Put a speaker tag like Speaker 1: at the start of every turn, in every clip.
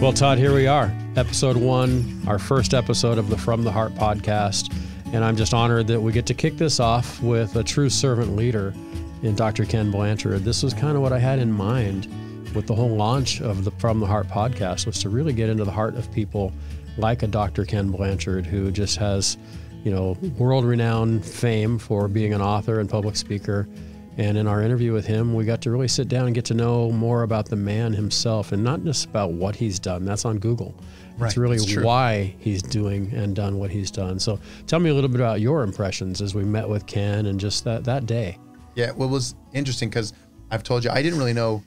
Speaker 1: Well, Todd, here we are, episode 1, our first episode of the From the Hart podcast. And I'm just honored that we get to kick this off with a true servant leader in Dr. Ken Blanchard. This was kind of what I had in mind with the whole launch of the From the Hart podcast, was to really get into the heart of people like a Dr. Ken Blanchard, who just has, world-renowned fame for being an author and public speaker. And in our interview with him, we got to really sit down and get to know more about the man himself, and not just about what he's done. That's on Google. Right, it's really why he's doing and done what he's done. So tell me a little bit about your impressions as we met with Ken and just that day.
Speaker 2: Yeah, well, it was interesting because I've told you, I didn't really know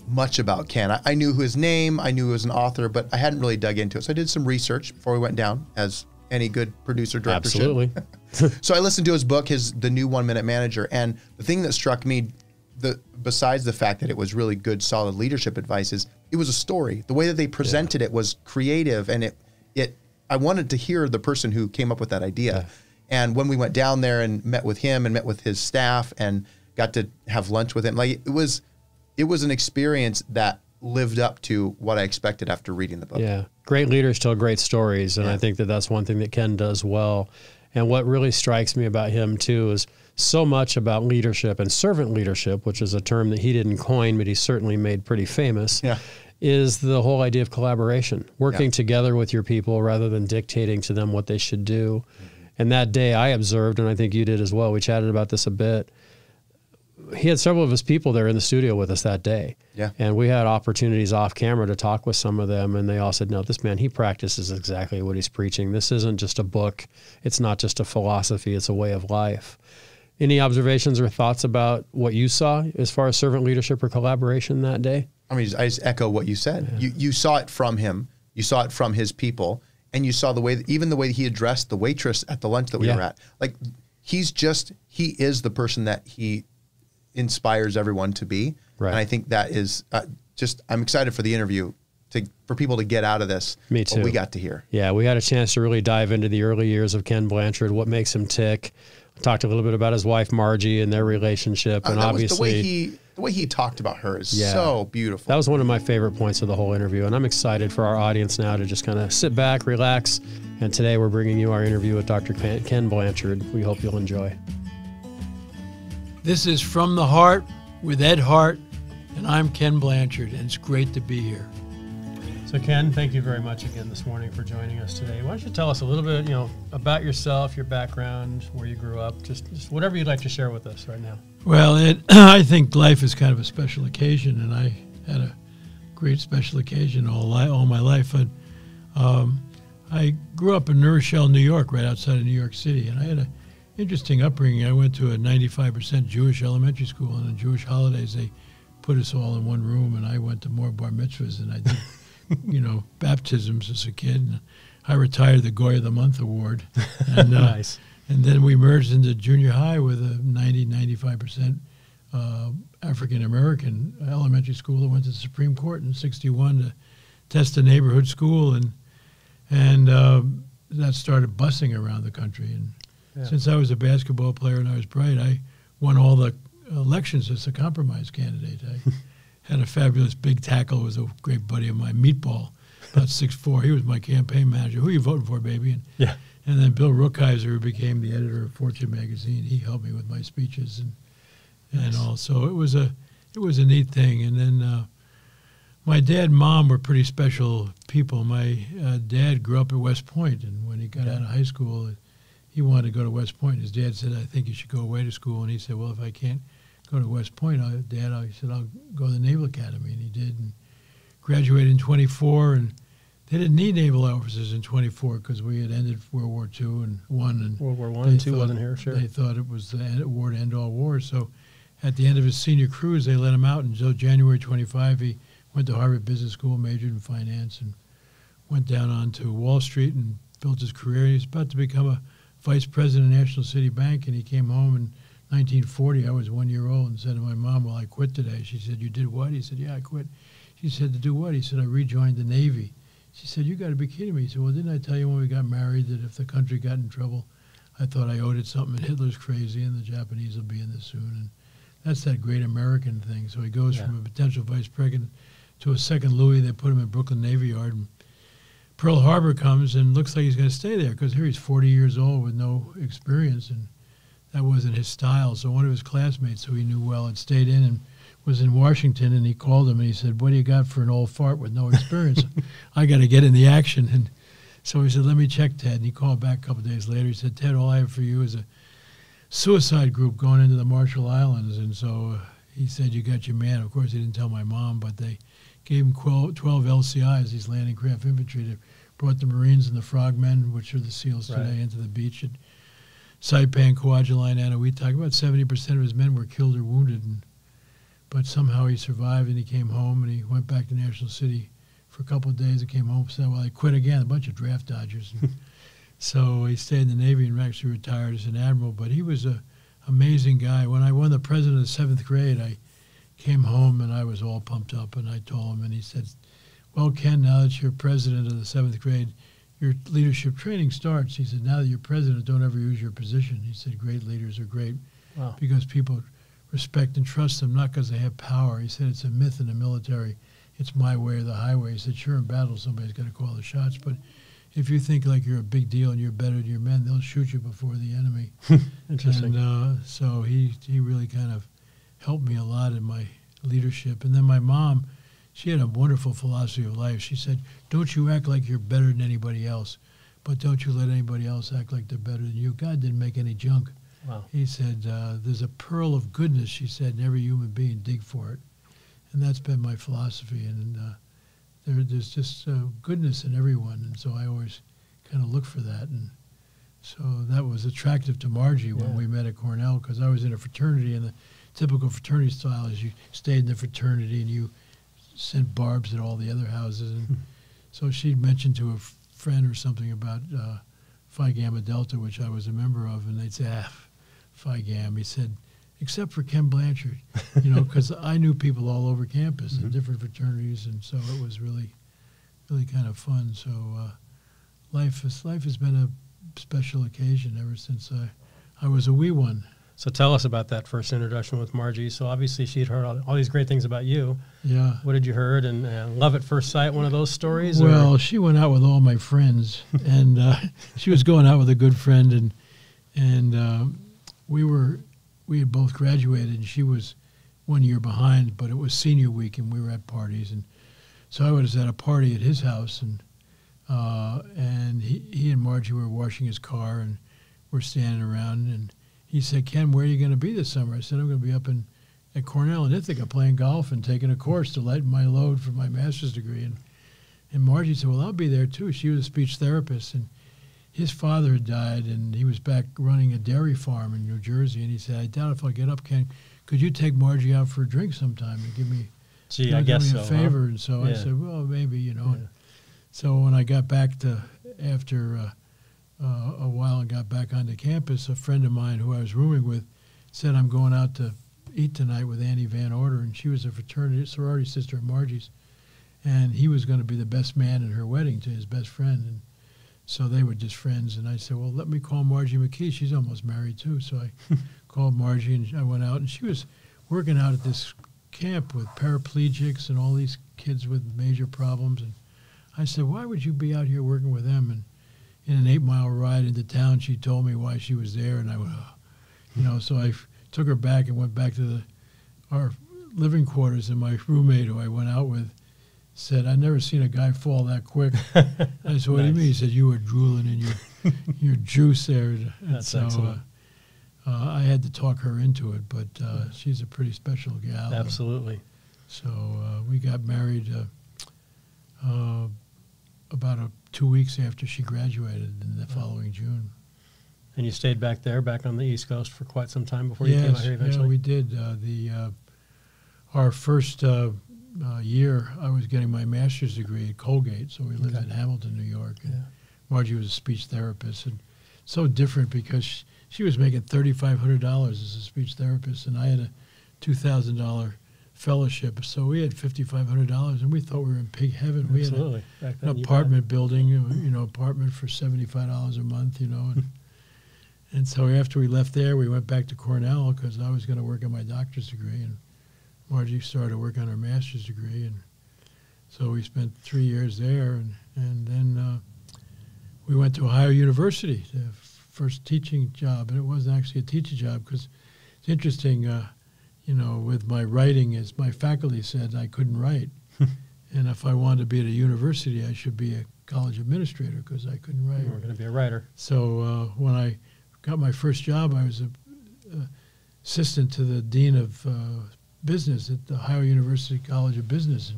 Speaker 2: much about Ken. I knew his name, I knew he was an author, but I hadn't really dug into it. So I did some research before we went down, as any good producer director
Speaker 1: Absolutely.
Speaker 2: should. So I listened to his book, the new 1 Minute Manager, and the thing that struck me, besides the fact that it was really good, solid leadership advice, is it was a story. The way that they presented it was creative, and I wanted to hear the person who came up with that idea. Yeah. And when we went down there and met with him and met with his staff and got to have lunch with him, it was an experience that lived up to what I expected after reading the book.
Speaker 1: Yeah, great leaders tell great stories, and I think that that's one thing that Ken does well. And what really strikes me about him too is so much about leadership and servant leadership, which is a term that he didn't coin, but he certainly made pretty famous, is the whole idea of collaboration, working together with your people rather than dictating to them what they should do. And that day I observed, and I think you did as well, we chatted about this a bit, he had several of his people there in the studio with us that day. Yeah. And we had opportunities off camera to talk with some of them, and they all said, no, this man, he practices exactly what he's preaching. This isn't just a book. It's not just a philosophy. It's a way of life. Any observations or thoughts about what you saw as far as servant leadership or collaboration that day?
Speaker 2: I mean, I just echo what you said. Yeah. You saw it from him. You saw it from his people, and you saw even the way he addressed the waitress at the lunch that we were at. Like, he is the person that he inspires everyone to be. Right. And I think that is I'm excited for the interview for people to get out of this.
Speaker 1: Me too.
Speaker 2: What we got to hear.
Speaker 1: Yeah, we had a chance to really dive into the early years of Ken Blanchard, what makes him tick. Talked a little bit about his wife, Margie, and their relationship. And obviously
Speaker 2: the way he talked about her is so beautiful.
Speaker 1: That was one of my favorite points of the whole interview. And I'm excited for our audience now to just kind of sit back, relax. And today we're bringing you our interview with Dr. Ken Blanchard. We hope you'll enjoy.
Speaker 3: This is From the Hart with Ed Hart, and I'm Ken Blanchard, and it's great to be here.
Speaker 1: So Ken, thank you very much again this morning for joining us today. Why don't you tell us a little bit, about yourself, your background, where you grew up, just whatever you'd like to share with us right now.
Speaker 3: Well, I think life is kind of a special occasion, and I had a great special occasion all my life. But I grew up in New Rochelle, New York, right outside of New York City, and I had a interesting upbringing. I went to a 95% Jewish elementary school, and on Jewish holidays they put us all in one room, and I went to more bar mitzvahs than I did, baptisms as a kid. And I retired the Goy of the Month award. And,
Speaker 1: nice.
Speaker 3: And then we merged into junior high with a 95% African-American elementary school that went to the Supreme Court in '61 to test a neighborhood school, and that started busing around the country. And since I was a basketball player and I was bright, I won all the elections as a compromise candidate. I had a fabulous big tackle, was a great buddy of mine, Meatball, about 6'4". He was my campaign manager. Who are you voting for, baby? And then Bill Rookheiser, who became the editor of Fortune magazine, he helped me with my speeches and all. So it was a neat thing. And then my dad and mom were pretty special people. My dad grew up at West Point, and when he got out of high school, he wanted to go to West Point. His dad said, I think you should go away to school. And he said, well, if I can't go to West Point, Dad, I said, I'll go to the Naval Academy. And he did, and graduated in 24. And they didn't need naval officers in 24 because we had ended World War II and won. And
Speaker 1: World War I and II wasn't here, sure.
Speaker 3: They thought it was the war to end all wars. So at the end of his senior cruise, they let him out. And so January 25, he went to Harvard Business School, majored in finance, and went down onto Wall Street and built his career. He was about to become a vice president of National City Bank, and he came home in 1940. I was 1 year old, and said to my mom, well, I quit today. She said, you did what? He said, yeah, I quit. She said, to do what? He said, I rejoined the Navy. She said, you got to be kidding me. He said, well, didn't I tell you when we got married that if the country got in trouble, I thought I owed it something, and Hitler's crazy, and the Japanese will be in this soon. And that's that great American thing. So he goes from a potential vice president to a second Louis. They put him in Brooklyn Navy Yard. And Pearl Harbor comes and looks like he's going to stay there because here he's 40 years old with no experience, and that wasn't his style. So one of his classmates, who he knew well, had stayed in and was in Washington, and he called him and he said, "What do you got for an old fart with no experience? I got to get in the action." And so he said, "Let me check, Ted." And he called back a couple of days later. He said, "Ted, all I have for you is a suicide group going into the Marshall Islands." And so he said, "You got your man." Of course, he didn't tell my mom, but they gave him 12 LCIs, these landing craft infantry. They brought the Marines and the Frogmen, which are the SEALs today, into the beach at Saipan, Kwajalein, Anahuac. About 70% of his men were killed or wounded. But somehow he survived, and he came home, and he went back to National City for a couple of days and came home and said, "Well, I quit again," a bunch of draft dodgers. So he stayed in the Navy and actually retired as an admiral. But he was an amazing guy. When I won the president of the 7th grade, I came home, and I was all pumped up, and I told him, and he said, "Well, Ken, now that you're president of the 7th grade, your leadership training starts." He said, "Now that you're president, don't ever use your position." He said, "Great leaders are great because people respect and trust them, not because they have power." He said, "It's a myth in the military. It's my way or the highway." He said, "Sure, in battle, somebody's got to call the shots, but if you think like you're a big deal and you're better than your men, they'll shoot you before the enemy."
Speaker 1: Interesting.
Speaker 3: And so he really kind of helped me a lot in my leadership. And then my mom, she had a wonderful philosophy of life. She said, "Don't you act like you're better than anybody else, but don't you let anybody else act like they're better than you. God didn't make any junk."
Speaker 1: Wow.
Speaker 3: He said, "There's a pearl of goodness," she said, "in every human being. Dig for it." And that's been my philosophy. And there's just goodness in everyone. And so I always kind of look for that. And so that was attractive to Margie when we met at Cornell, because I was in a fraternity, and the typical fraternity style is you stayed in the fraternity and you sent barbs at all the other houses. And so she'd mentioned to a friend or something about Phi Gamma Delta, which I was a member of, and they'd say, Phi Gamma. He said, "Except for Ken Blanchard," because I knew people all over campus in different fraternities, and so it was really, really kind of fun. So life has been a special occasion ever since I was a wee one.
Speaker 1: So tell us about that first introduction with Margie. So obviously she'd heard all these great things about you.
Speaker 3: Yeah.
Speaker 1: What did you heard? And love at first sight, one of those stories?
Speaker 3: Well,
Speaker 1: or?
Speaker 3: She went out with all my friends, and she was going out with a good friend, and we had both graduated, and she was 1 year behind, but it was senior week, and we were at parties, and so I was at a party at his house, and he and Margie were washing his car, and we're standing around, and he said, "Ken, where are you going to be this summer?" I said, "I'm going to be up at Cornell in Ithaca playing golf and taking a course to lighten my load for my master's degree." And Margie said, "Well, I'll be there too." She was a speech therapist, and his father had died, and he was back running a dairy farm in New Jersey. And he said, "I doubt if I'll get up, Ken. Could you take Margie out for a drink sometime and give me,
Speaker 1: I guess
Speaker 3: do me a
Speaker 1: so,
Speaker 3: favor?"
Speaker 1: huh?
Speaker 3: And so I said, "Well, maybe,
Speaker 1: Yeah.
Speaker 3: And so when I got back after a while and got back onto campus, a friend of mine who I was rooming with said, "I'm going out to eat tonight with Annie Van Order," and she was a sorority sister of Margie's, and he was going to be the best man at her wedding to his best friend, and so they were just friends. And I said, "Well, let me call Margie McKee. She's almost married too." So I called Margie, and I went out, and she was working out at this camp with paraplegics and all these kids with major problems. And I said, "Why would you be out here working with them?" And in an 8-mile ride into town, she told me why she was there, and I went, so I took her back and went back to our living quarters, and my roommate, who I went out with, said, "I've never seen a guy fall that quick." I said, "What do you mean?" He said, "You were drooling in your juice there." And
Speaker 1: That's
Speaker 3: so
Speaker 1: excellent.
Speaker 3: I had to talk her into it, but she's a pretty special gal.
Speaker 1: Absolutely.
Speaker 3: So we got married about 2 weeks after she graduated in the following June.
Speaker 1: And you stayed back on the East Coast for quite some time before you came out here eventually?
Speaker 3: Yeah, we did. Our first year, I was getting my master's degree at Colgate, so we lived in Hamilton, New York. And Margie was a speech therapist, and so different because she was making $3,500 as a speech therapist, and I had a $2,000 fellowship, so we had $5,500, and we thought we were in pig heaven.
Speaker 1: Absolutely.
Speaker 3: We had an apartment building, apartment for $75 a month, and so after we left there, we went back to Cornell because I was going to work on my doctor's degree, and Margie started to work on her master's degree, and So we spent 3 years there, and then we went to Ohio University, the first teaching job, and it wasn't actually a teaching job because it's interesting, with my writing, as my faculty said, I couldn't write. And if I wanted to be at a university, I should be a college administrator because I couldn't write.
Speaker 1: You were going to be a writer.
Speaker 3: So when I got my first job, I was an assistant to the dean of business at the Ohio University College of Business.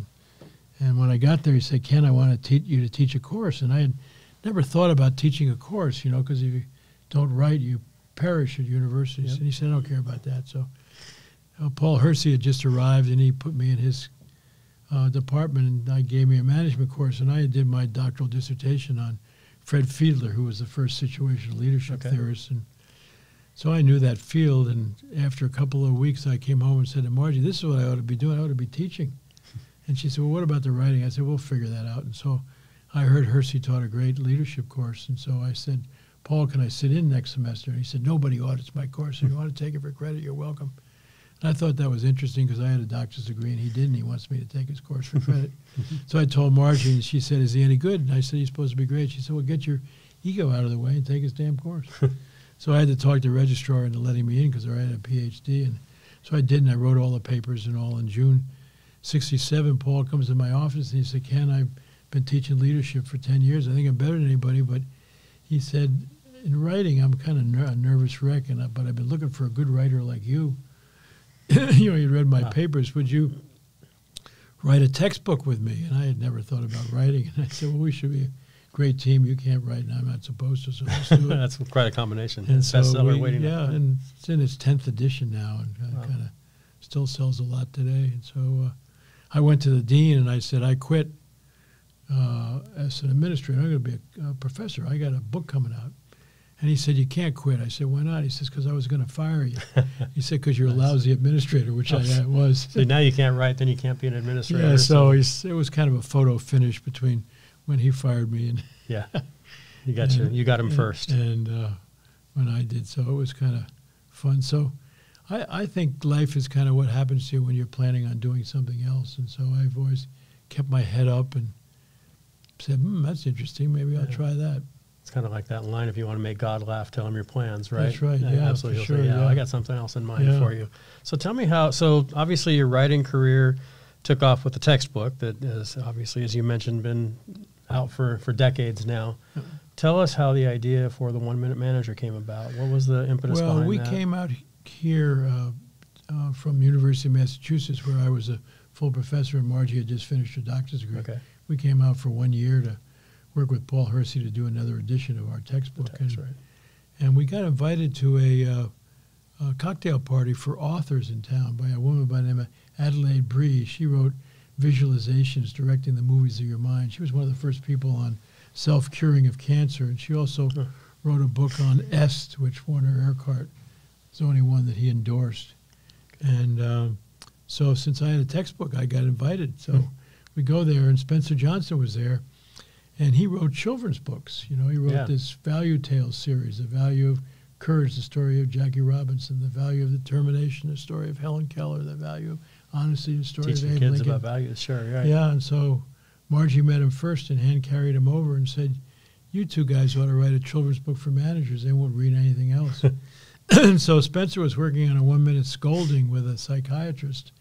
Speaker 3: And when I got there, he said, Ken, I want to you to teach a course. And I had never thought about teaching a course, because if you don't write, you perish at universities. Yep. And he said, I don't care about that. So Paul Hersey had just arrived, and he put me in his department, and I gave me a management course. And I did my doctoral dissertation on Fred Fiedler, who was the first situational leadership theorist. And so I knew that field. And after a couple of weeks, I came home and said to Margie, this is what I ought to be doing. I ought to be teaching. And she said, well, what about the writing? I said, we'll figure that out. And so I heard Hersey taught a great leadership course. And so I said, Paul, can I sit in next semester? And he said, nobody audits my course. If you want to take it for credit, you're welcome. And I thought that was interesting because I had a doctor's degree and he didn't. He wants me to take his course for credit. So I told Margie, and she said, is he any good? And I said, he's supposed to be great. She said, well, get your ego out of the way and take his damn course. So I had to talk to the registrar into letting me in because I had a PhD. And so I did, and I wrote all the papers and all. In June 1967, Paul comes to my office and he said, Ken, I've been teaching leadership for 10 years. I think I'm better than anybody, but he said, in writing, I'm kind of a nervous wreck, but I've been looking for a good writer like you. You read my papers. Would you write a textbook with me? And I had never thought about writing. And I said, well, we should be a great team. You can't write, and I'm not supposed to, so let's do it.
Speaker 1: That's quite a combination.
Speaker 3: And so
Speaker 1: bestseller waiting.
Speaker 3: Yeah, and it's in its 10th edition now, and kind of still sells a lot today. And so I went to the dean, and I said, I quit as an administrator. I'm going to be a professor. I got a book coming out. And he said, you can't quit. I said, why not? He says, because I was going to fire you. He said, because you're a lousy administrator, which I was.
Speaker 1: So now you can't write, then you can't be an administrator.
Speaker 3: Yeah, so it was kind of a photo finish between when he fired me and
Speaker 1: you got him first.
Speaker 3: And when I did, so it was kind of fun. So I think life is kind of what happens to you when you're planning on doing something else. And so I've always kept my head up and said, that's interesting. Maybe I'll try that.
Speaker 1: It's kind of like that line, if you want to make God laugh, tell him your plans, right?
Speaker 3: That's right,
Speaker 1: Absolutely.
Speaker 3: For sure,
Speaker 1: I got something else in mind for you. So tell me so obviously your writing career took off with the textbook that has obviously, as you mentioned, been out for decades now. Tell us how the idea for the 1 Minute Manager came about. What was the impetus behind that?
Speaker 3: Well, we came out here from University of Massachusetts, where I was a full professor, and Margie had just finished her doctor's degree.
Speaker 1: Okay.
Speaker 3: We came out for 1 year to work with Paul Hersey to do another edition of our textbook. And we got invited to a cocktail party for authors in town by a woman by the name of Adelaide Bree. She wrote Visualizations, Directing the Movies of Your Mind. She was one of the first people on self-curing of cancer, and she also wrote a book on EST, which Warner Urquhart is the only one that he endorsed. And so since I had a textbook, I got invited. So we go there, and Spencer Johnson was there. And he wrote children's books. He wrote this Value Tales series, The Value of Courage, the story of Jackie Robinson, The Value of Determination, the story of Helen Keller, The Value of Honesty, the story
Speaker 1: Teaching
Speaker 3: of Abe
Speaker 1: kids
Speaker 3: Lincoln.
Speaker 1: about values, sure, right.
Speaker 3: Yeah, and so Margie met him first and hand-carried him over and said, you two guys ought to write a children's book for managers. They won't read anything else. And so Spencer was working on a 1 minute scolding with a psychiatrist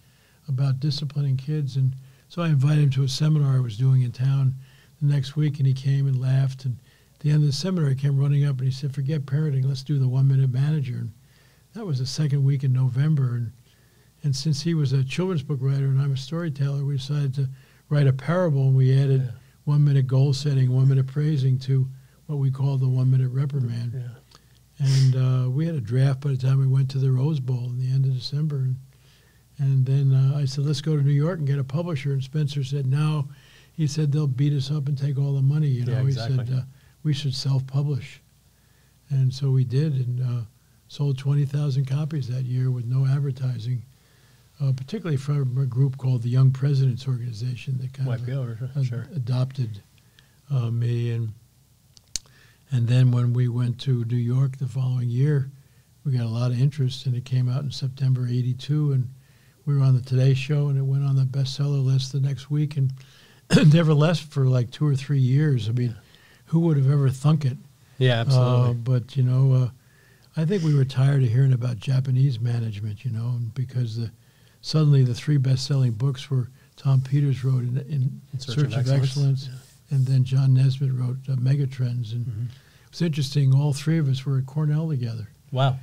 Speaker 3: about disciplining kids. And so I invited him to a seminar I was doing in town the next week, and he came and laughed. And at the end of the seminar, he came running up and he said, forget parenting, let's do the 1 Minute Manager. And that was the second week in November. And since he was a children's book writer and I'm a storyteller, we decided to write a parable, and we added 1 minute goal setting, 1 minute praising to what we call the 1 minute reprimand. Yeah. And we had a draft by the time we went to the Rose Bowl in the end of December. And then I said, let's go to New York and get a publisher. And Spencer said, no. He said, they'll beat us up and take all the money.
Speaker 1: Exactly.
Speaker 3: He said, we should self-publish. And so we did, and sold 20,000 copies that year with no advertising, particularly from a group called the Young Presidents Organization that kind of adopted me. And then when we went to New York the following year, we got a lot of interest, and it came out in September '82, and we were on the Today Show, and it went on the bestseller list the next week. And never left for like 2 or 3 years. I mean, who would have ever thunk it?
Speaker 1: Yeah, absolutely.
Speaker 3: But, I think we were tired of hearing about Japanese management, because suddenly the 3 best-selling books were Tom Peters wrote in Search of Excellence, and then John Nesbitt wrote Megatrends. And it was interesting, all 3 of us were at Cornell together.
Speaker 1: Wow.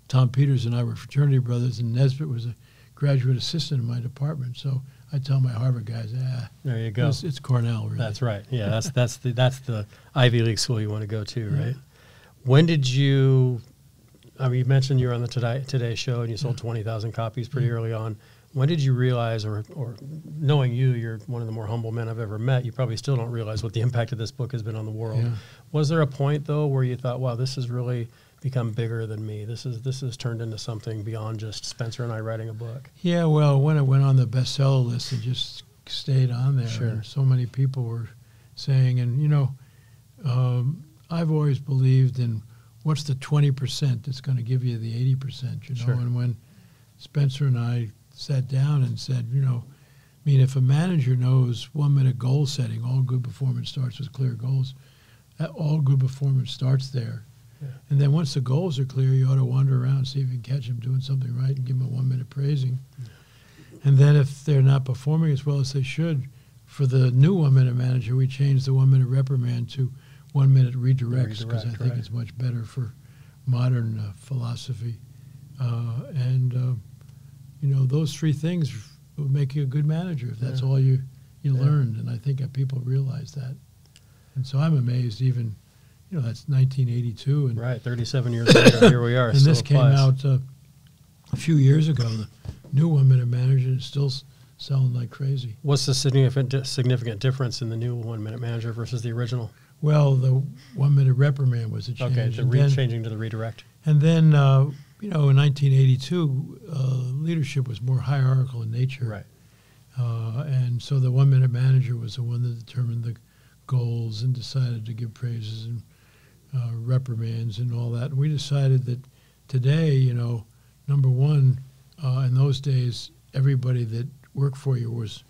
Speaker 3: Tom Peters and I were fraternity brothers, and Nesbitt was a graduate assistant in my department. So I tell my Harvard guys,
Speaker 1: there you go.
Speaker 3: It's Cornell, really.
Speaker 1: That's right. Yeah, that's the Ivy League school you want to go to, right? When did you? I mean, you mentioned you were on the Today Show and you sold 20,000 copies pretty early on. When did you realize, or knowing you're one of the more humble men I've ever met, you probably still don't realize what the impact of this book has been on the world. Yeah. Was there a point though where you thought, wow, this has really become bigger than me? This has turned into something beyond just Spencer and I writing a book.
Speaker 3: Yeah, well, when it went on the bestseller list, it just stayed on there.
Speaker 1: Sure.
Speaker 3: And so many people were saying, and I've always believed in what's the 20% that's going to give you the 80%,
Speaker 1: Sure.
Speaker 3: And when Spencer and I sat down and said, if a manager knows 1-minute goal setting, all good performance starts with clear goals. All good performance starts there. Yeah. And then once the goals are clear, you ought to wander around, see if you can catch them doing something right and give them a 1-minute praising. Yeah. And then if they're not performing as well as they should, for the new 1-minute manager, we changed the 1-minute reprimand to 1-minute redirects, because I think it's much better for modern philosophy. Those 3 things will make you a good manager if that's all you learned. And I think that people realize that. And so I'm amazed even, that's 1982. And
Speaker 1: right, 37 years later, here we are.
Speaker 3: And this came out a few years ago. The new 1-minute manager is still selling like crazy.
Speaker 1: What's the significant difference in the new 1-minute manager versus the original?
Speaker 3: Well, the 1-minute reprimand was a change.
Speaker 1: Okay, changing to the redirect.
Speaker 3: And then, in 1982, leadership was more hierarchical in nature.
Speaker 1: Right.
Speaker 3: And so the 1-minute manager was the one that determined the goals and decided to give praises and reprimands and all that. And we decided that today, number one, in those days, everybody that worked for you was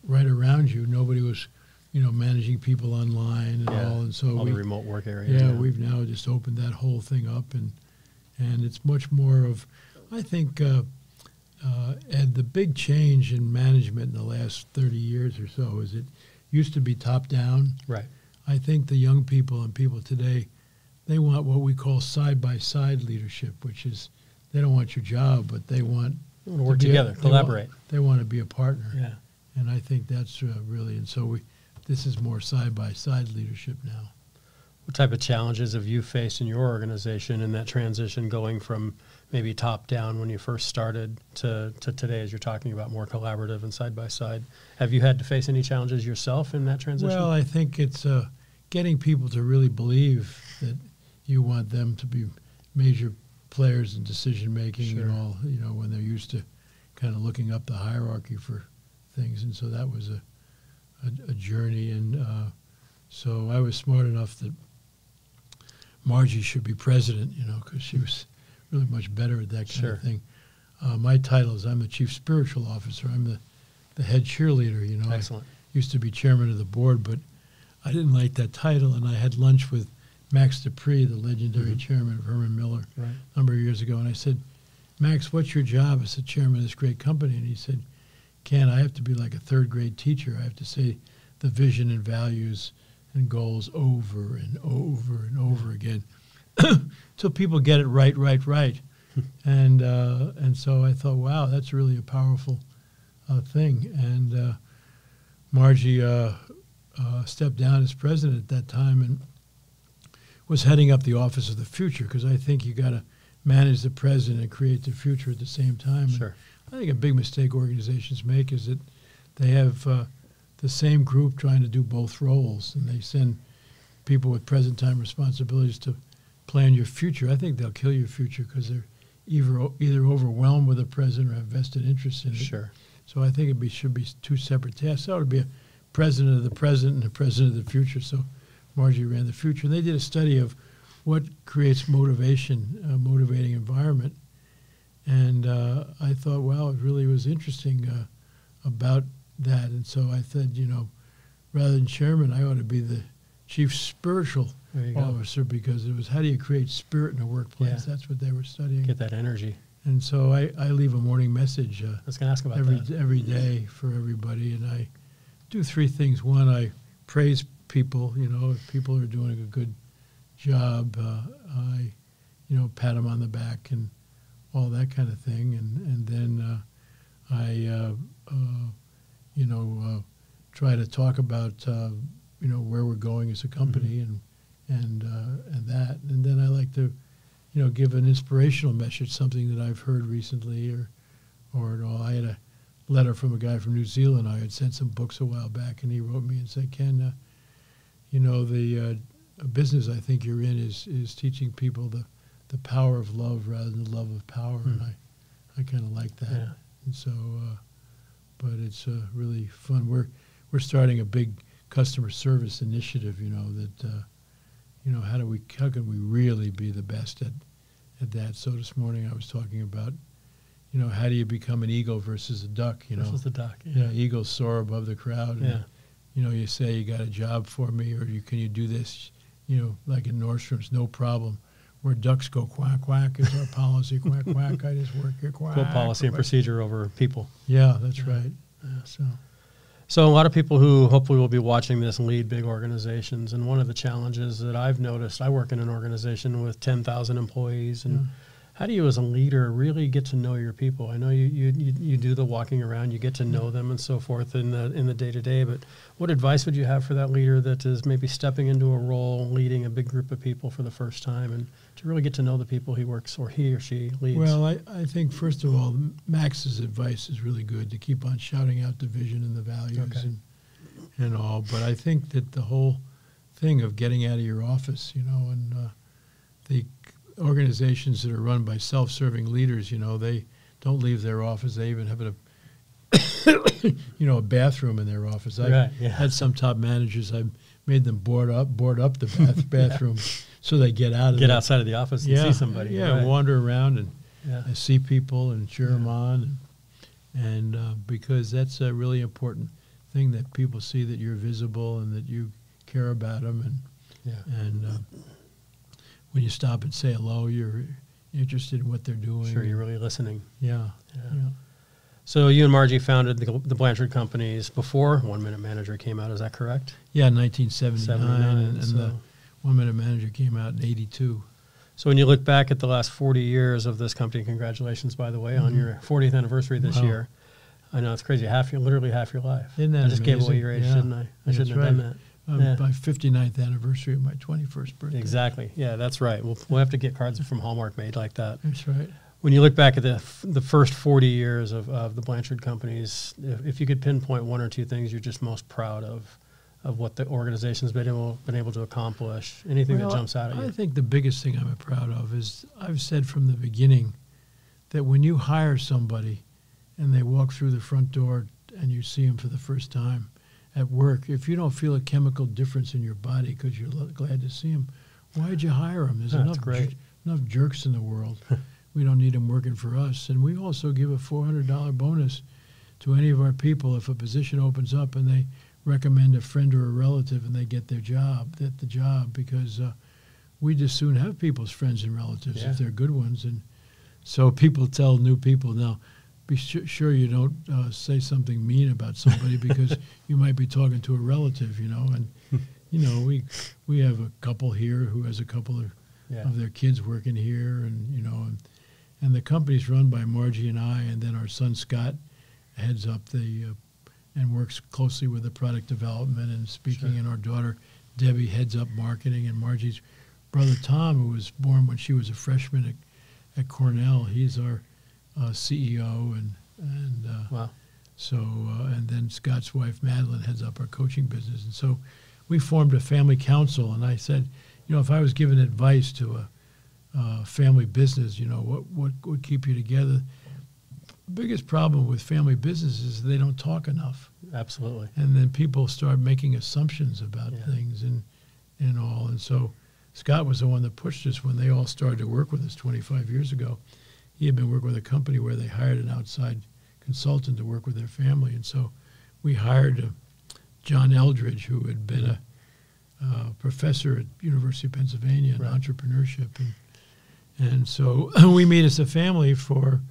Speaker 3: right around you. Nobody was managing people online and all. And so
Speaker 1: the remote work area.
Speaker 3: Yeah, we've now just opened that whole thing up, and it's much more of, I think, Ed, the big change in management in the last 30 years or so is it used to be top down.
Speaker 1: Right.
Speaker 3: I think the young people and people today, they want what we call side-by-side leadership, which is they don't want your job, but they want
Speaker 1: to work together, collaborate.
Speaker 3: They want to be a partner.
Speaker 1: Yeah.
Speaker 3: And I think that's really, and so this is more side-by-side leadership now.
Speaker 1: What type of challenges have you faced in your organization in that transition going from maybe top-down when you first started to today, as you're talking about more collaborative and side-by-side? Have you had to face any challenges yourself in that transition?
Speaker 3: Well, I think it's getting people to really believe that you want them to be major players in decision-making and all, when they're used to kind of looking up the hierarchy for things. And so that was a journey. And so I was smart enough that Margie should be president, because she was really much better at that kind of thing. My title is I'm the chief spiritual officer. I'm the head cheerleader,
Speaker 1: Excellent.
Speaker 3: I used to be chairman of the board, but I didn't like that title, and I had lunch with Max Dupree, the legendary chairman of Herman Miller, a number of years ago, and I said, Max, what's your job as the chairman of this great company? And he said, Ken, I have to be like a third-grade teacher. I have to say the vision and values and goals over and over and over again until people get it right. And so I thought, wow, that's really a powerful thing. And Margie stepped down as president at that time and was heading up the Office of the Future, because I think you got to manage the present and create the future at the same time.
Speaker 1: Sure.
Speaker 3: And I think a big mistake organizations make is that they have the same group trying to do both roles, and they send people with present time responsibilities to plan your future. I think they'll kill your future because they're either overwhelmed with the present or have vested interest in it.
Speaker 1: Sure.
Speaker 3: So I think it should be 2 separate tasks. That would be a president of the present and a president of the future. So Margie ran the future. And they did a study of what creates motivation, a motivating environment. And I thought, wow, it really was interesting about that. And so I said, rather than chairman, I ought to be the chief spiritual officer, because it was, how do you create spirit in a workplace? Yeah. That's what they were studying.
Speaker 1: Get that energy.
Speaker 3: And so I leave a morning message
Speaker 1: I was going to ask about
Speaker 3: every day for everybody, and I do three things. One, I praise people. If people are doing a good job, I pat them on the back and all that kind of thing, and then I try to talk about where we're going as a company, and that, and then I like to give an inspirational message, something that I've heard recently, or at all. I had a letter from a guy from New Zealand. I had sent some books a while back, and he wrote me and said, Ken, the business I think you're in is teaching people the power of love rather than the love of power, and I kind of like that. Yeah. And so, but it's really fun. We're starting a big customer service initiative. That how can we really be the best at that? So this morning I was talking about, how do you become an eagle versus a duck?
Speaker 1: Versus the duck. Yeah.
Speaker 3: Eagles soar above the crowd. And, you say, you got a job for me, or can you do this? Like in Nordstrom's, no problem. Where ducks go quack, quack is our policy. Quack, quack, I just work here, quack.
Speaker 1: Cool policy and procedure over people.
Speaker 3: Yeah, that's right.
Speaker 1: So a lot of people who hopefully will be watching this lead big organizations, and one of the challenges that I've noticed, I work in an organization with 10,000 employees, and how do you as a leader really get to know your people? I know you do the walking around, you get to know them and so forth in the day-to-day, but what advice would you have for that leader that is maybe stepping into a role, leading a big group of people for the first time, and to really get to know the people he works or he or she leads?
Speaker 3: Well, I think, first of all, Max's advice is really good, to keep on shouting out the vision and the values and all. But I think that the whole thing of getting out of your office, and the organizations that are run by self-serving leaders, they don't leave their office. They even have a bathroom in their office. I've had some top managers, I've made them board up the bathroom so they get
Speaker 1: outside of the office and see somebody.
Speaker 3: Yeah, wander around and see people and cheer them on, and because that's a really important thing, that people see that you're visible and that you care about them, and when you stop and say hello, you're interested in what they're doing.
Speaker 1: Sure, you're really listening.
Speaker 3: Yeah.
Speaker 1: So you and Margie founded the Blanchard companies before One Minute Manager came out, is that correct?
Speaker 3: Yeah, in 1979, and the One Minute Manager came out in 82.
Speaker 1: So when you look back at the last 40 years of this company, congratulations, by the way, on your 40th anniversary this year. I know, it's crazy, literally half your life.
Speaker 3: Isn't that
Speaker 1: I just
Speaker 3: amazing?
Speaker 1: Gave away your age, didn't I? I shouldn't have done that.
Speaker 3: My 59th anniversary of my 21st birthday.
Speaker 1: Exactly. Yeah, that's right. We'll have to get cards from Hallmark made like that.
Speaker 3: That's right.
Speaker 1: When you look back at the first 40 years of the Blanchard companies, if you could pinpoint one or two things you're just most proud of what the organization's been able to accomplish, anything that jumps out at you?
Speaker 3: I think the biggest thing I'm proud of is, I've said from the beginning that when you hire somebody and they walk through the front door and you see them for the first time at work, if you don't feel a chemical difference in your body because you're glad to see them, why'd you hire them? There's enough jerks in the world. We don't need them working for us. And we also give a $400 bonus to any of our people if a position opens up and they recommend a friend or a relative and they get the job, because we just soon have people's friends and relatives if they're good ones. And so people tell new people, now, be sure you don't say something mean about somebody because you might be talking to a relative, And, we have a couple here who has a couple of their kids working here, and the company's run by Margie and I, and then our son Scott heads up and works closely with the product development and speaking, and our daughter Debbie heads up marketing, and Margie's brother Tom, who was born when she was a freshman at Cornell, he's our CEO, and
Speaker 1: wow.
Speaker 3: So and then Scott's wife Madeline heads up our coaching business, and so we formed a family council. And I said, if I was giving advice to a family business, what would keep you together? The biggest problem with family businesses is they don't talk enough.
Speaker 1: Absolutely.
Speaker 3: And then people start making assumptions about things and all. And so Scott was the one that pushed us when they all started to work with us 25 years ago. He had been working with a company where they hired an outside consultant to work with their family. And so we hired John Eldridge, who had been a professor at University of Pennsylvania in entrepreneurship, and so we meet as a family for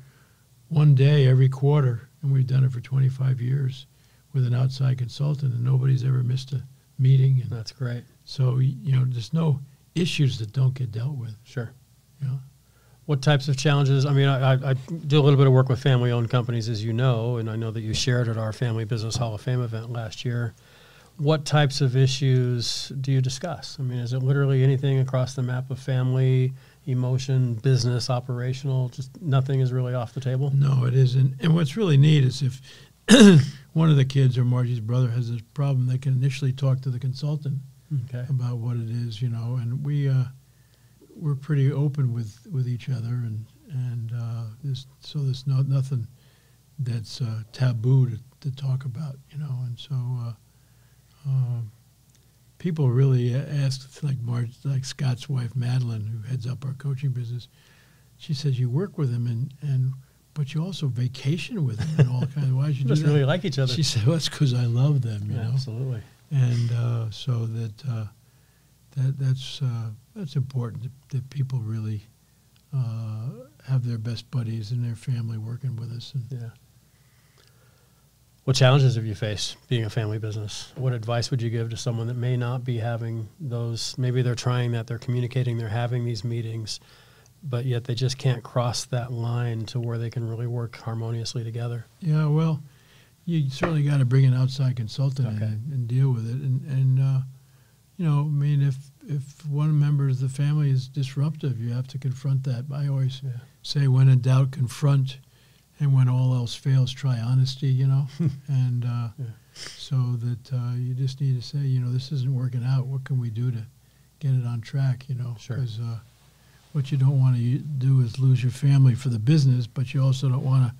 Speaker 3: one day every quarter, and we've done it for 25 years with an outside consultant, and nobody's ever missed a meeting. And
Speaker 1: that's great.
Speaker 3: so there's no issues that don't get dealt with.
Speaker 1: Sure.
Speaker 3: You know?
Speaker 1: What types of challenges? I mean, I do a little bit of work with family-owned companies, as you know, and I know that you shared at our Family Business Hall of Fame event last year. What types of issues do you discuss? I mean, is it literally anything across the map of family, emotion, business, operational? Just nothing is really off the table?
Speaker 3: No, it isn't. And what's really neat is if one of the kids or Margie's brother has this problem, they can initially talk to the consultant about what it is, and we're pretty open with each other, and there's nothing that's taboo to talk about, and so people really ask, like Scott's wife Madeline, who heads up our coaching business. She says you work with him, but you also vacation with him and all kinds of. Why did you do
Speaker 1: just
Speaker 3: that?
Speaker 1: really like each other.
Speaker 3: She said, "Well, that's because I love them." You know?
Speaker 1: Absolutely.
Speaker 3: And so that's important that people really have their best buddies and their family working with us. And
Speaker 1: What challenges have you faced being a family business? What advice would you give to someone that may not be having those? Maybe they're trying that, they're communicating, they're having these meetings, but yet they just can't cross that line to where they can really work harmoniously together.
Speaker 3: Yeah, well, you certainly got to bring an outside consultant in and deal with it. And I mean, if one member of the family is disruptive, you have to confront that. I always say, when in doubt, confront, and when all else fails, try honesty, and so that you just need to say, this isn't working out. What can we do to get it on track,
Speaker 1: Sure.
Speaker 3: Because what you don't want to do is lose your family for the business, but you also don't want to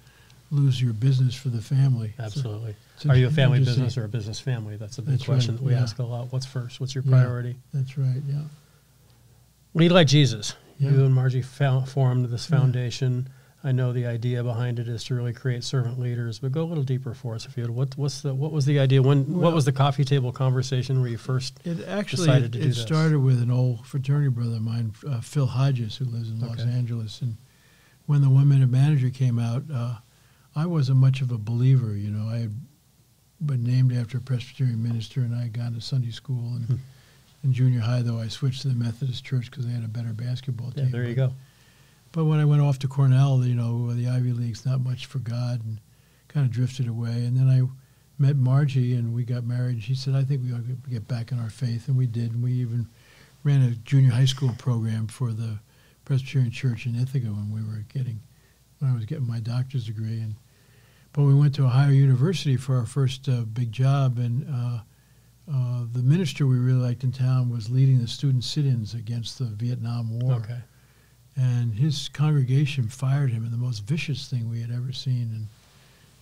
Speaker 3: lose your business for the family.
Speaker 1: Absolutely.
Speaker 3: So
Speaker 1: Are you a family business or a business family? That's a big question that we ask a lot. What's first? What's your priority?
Speaker 3: That's right, yeah.
Speaker 1: Lead Like Jesus.
Speaker 3: Yeah.
Speaker 1: You and Margie formed this foundation. I know the idea behind it is to really create servant leaders, but go a little deeper for us, if you would. What was the idea? What was the coffee table conversation where you first decided to do this?
Speaker 3: It started with an old fraternity brother of mine, Phil Hodges, who lives in Los Angeles. And when the One Minute Manager came out, I wasn't much of a believer. I had been named after a Presbyterian minister, and I had gone to Sunday school. And in junior high, though, I switched to the Methodist Church because they had a better basketball team.
Speaker 1: Yeah, there you go.
Speaker 3: But when I went off to Cornell, the Ivy League's not much for God, and kind of drifted away. And then I met Margie, and we got married. She said, I think we ought to get back in our faith, and we did. And we even ran a junior high school program for the Presbyterian Church in Ithaca when I was getting my doctor's degree. But we went to Ohio University for our first big job, and the minister we really liked in town was leading the student sit-ins against the Vietnam War.
Speaker 1: Okay.
Speaker 3: And his congregation fired him in the most vicious thing we had ever seen.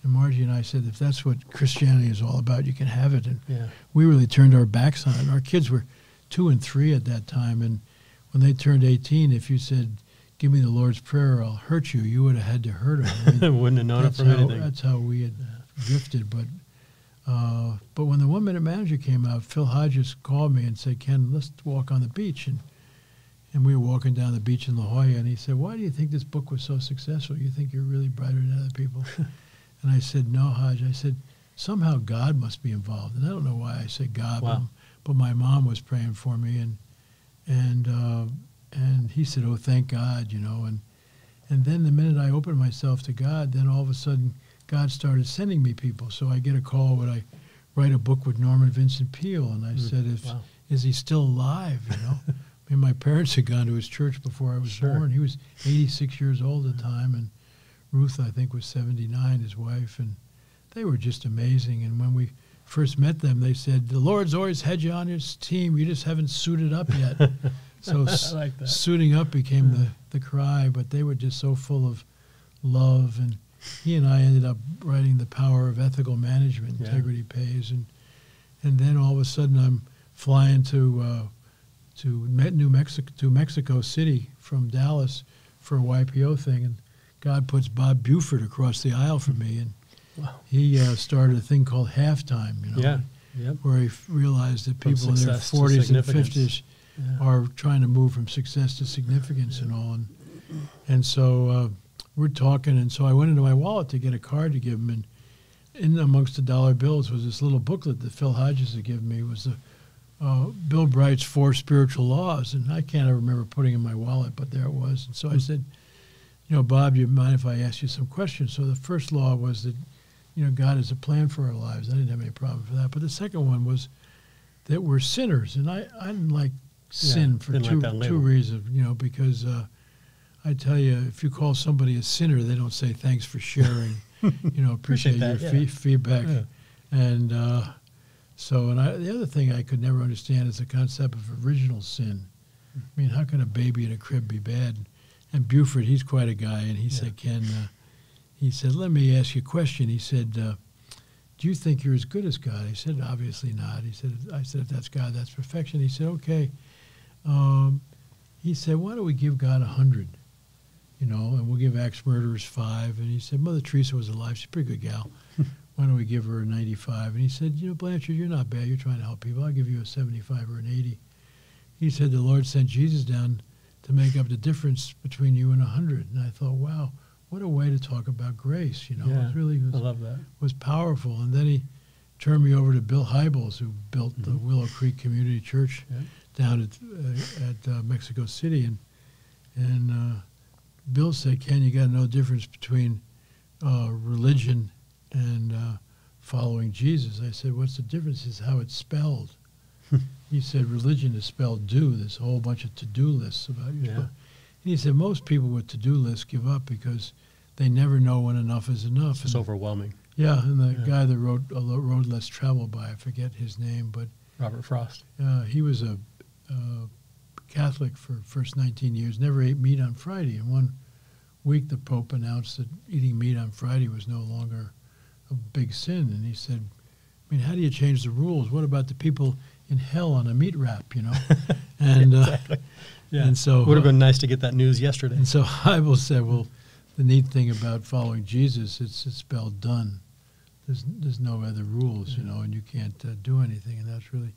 Speaker 3: And Margie and I said, if that's what Christianity is all about, you can have it. And we really turned our backs on it. Our kids were 2 and 3 at that time. And when they turned 18, if you said, give me the Lord's Prayer, I'll hurt you, you would have had to hurt them. I mean,
Speaker 1: wouldn't have known it from anything.
Speaker 3: That's how we had drifted. But when the One Minute Manager came out, Phil Hodges called me and said, Ken, let's walk on the beach. And we were walking down the beach in La Jolla, and he said, why do you think this book was so successful? You think you're really brighter than other people? And I said, no, Hodge. I said, somehow God must be involved. And I don't know why I said God, but my mom was praying for me. And he said, oh, thank God, And then the minute I opened myself to God, then all of a sudden God started sending me people. So I get a call when I write a book with Norman Vincent Peale. And I said, is he still alive, I mean, my parents had gone to his church before I was born. He was 86 years old at the time, and Ruth, I think, was 79, his wife, and they were just amazing. And when we first met them, they said, the Lord's always had you on his team. You just haven't suited up yet. So like suiting up became the cry, but they were just so full of love. And he and I ended up writing The Power of Ethical Management, Integrity Pays. And then all of a sudden I'm flying to Mexico City from Dallas for a YPO thing, and God puts Bob Buford across the aisle from me, and he started a thing called halftime, where he realized that people in their 40s and 50s are trying to move from success to significance and all. And so we're talking, and so I went into my wallet to get a card to give him, and in amongst the dollar bills was this little booklet that Phil Hodges had given me. It was Bill Bright's 4 Spiritual Laws, and I can't remember putting it in my wallet, but there it was. And so I said, Bob, do you mind if I ask you some questions? So the first law was that, God has a plan for our lives. I didn't have any problem for that. But the second one was that we're sinners, and I didn't like sin for two reasons, because I tell you, if you call somebody a sinner, they don't say thanks for sharing, appreciate your feedback. Yeah. And the other thing I could never understand is the concept of original sin. I mean, how can a baby in a crib be bad? And Buford, he's quite a guy, and he said, Ken, he said, let me ask you a question. He said, do you think you're as good as God? He said, obviously not. I said, if that's God, that's perfection. He said, okay. He said, why don't we give God 100? And we'll give axe murderers 5. And he said, Mother Teresa was alive. She's a pretty good gal. Why don't we give her a 95? And he said, Blanchard, you're not bad. You're trying to help people. I'll give you a 75 or an 80. He said, the Lord sent Jesus down to make up the difference between you and 100. And I thought, wow, what a way to talk about grace. It really was,
Speaker 1: I love that.
Speaker 3: Was powerful. And then he turned me over to Bill Hybels, who built the Willow Creek Community Church down at Mexico City. And Bill said, Ken, you got to know the difference between religion and following Jesus. I said, what's the difference? Is how it's spelled. He said, religion is spelled do. There's a whole bunch of to-do lists about your and he said, most people with to-do lists give up because they never know when enough is enough.
Speaker 1: It's overwhelming.
Speaker 3: Yeah, and the guy that wrote A Road Less Traveled By, I forget his name, but
Speaker 1: Robert Frost.
Speaker 3: He was a Catholic for the first 19 years, never ate meat on Friday. And one week the Pope announced that eating meat on Friday was no longer a big sin. And he said, how do you change the rules? What about the people in hell on a meat wrap, And
Speaker 1: exactly.
Speaker 3: And so
Speaker 1: would have been nice to get that news yesterday.
Speaker 3: And so Hybels said, well, the neat thing about following Jesus, it's spelled done. There's no other rules, and you can't do anything, and that's really.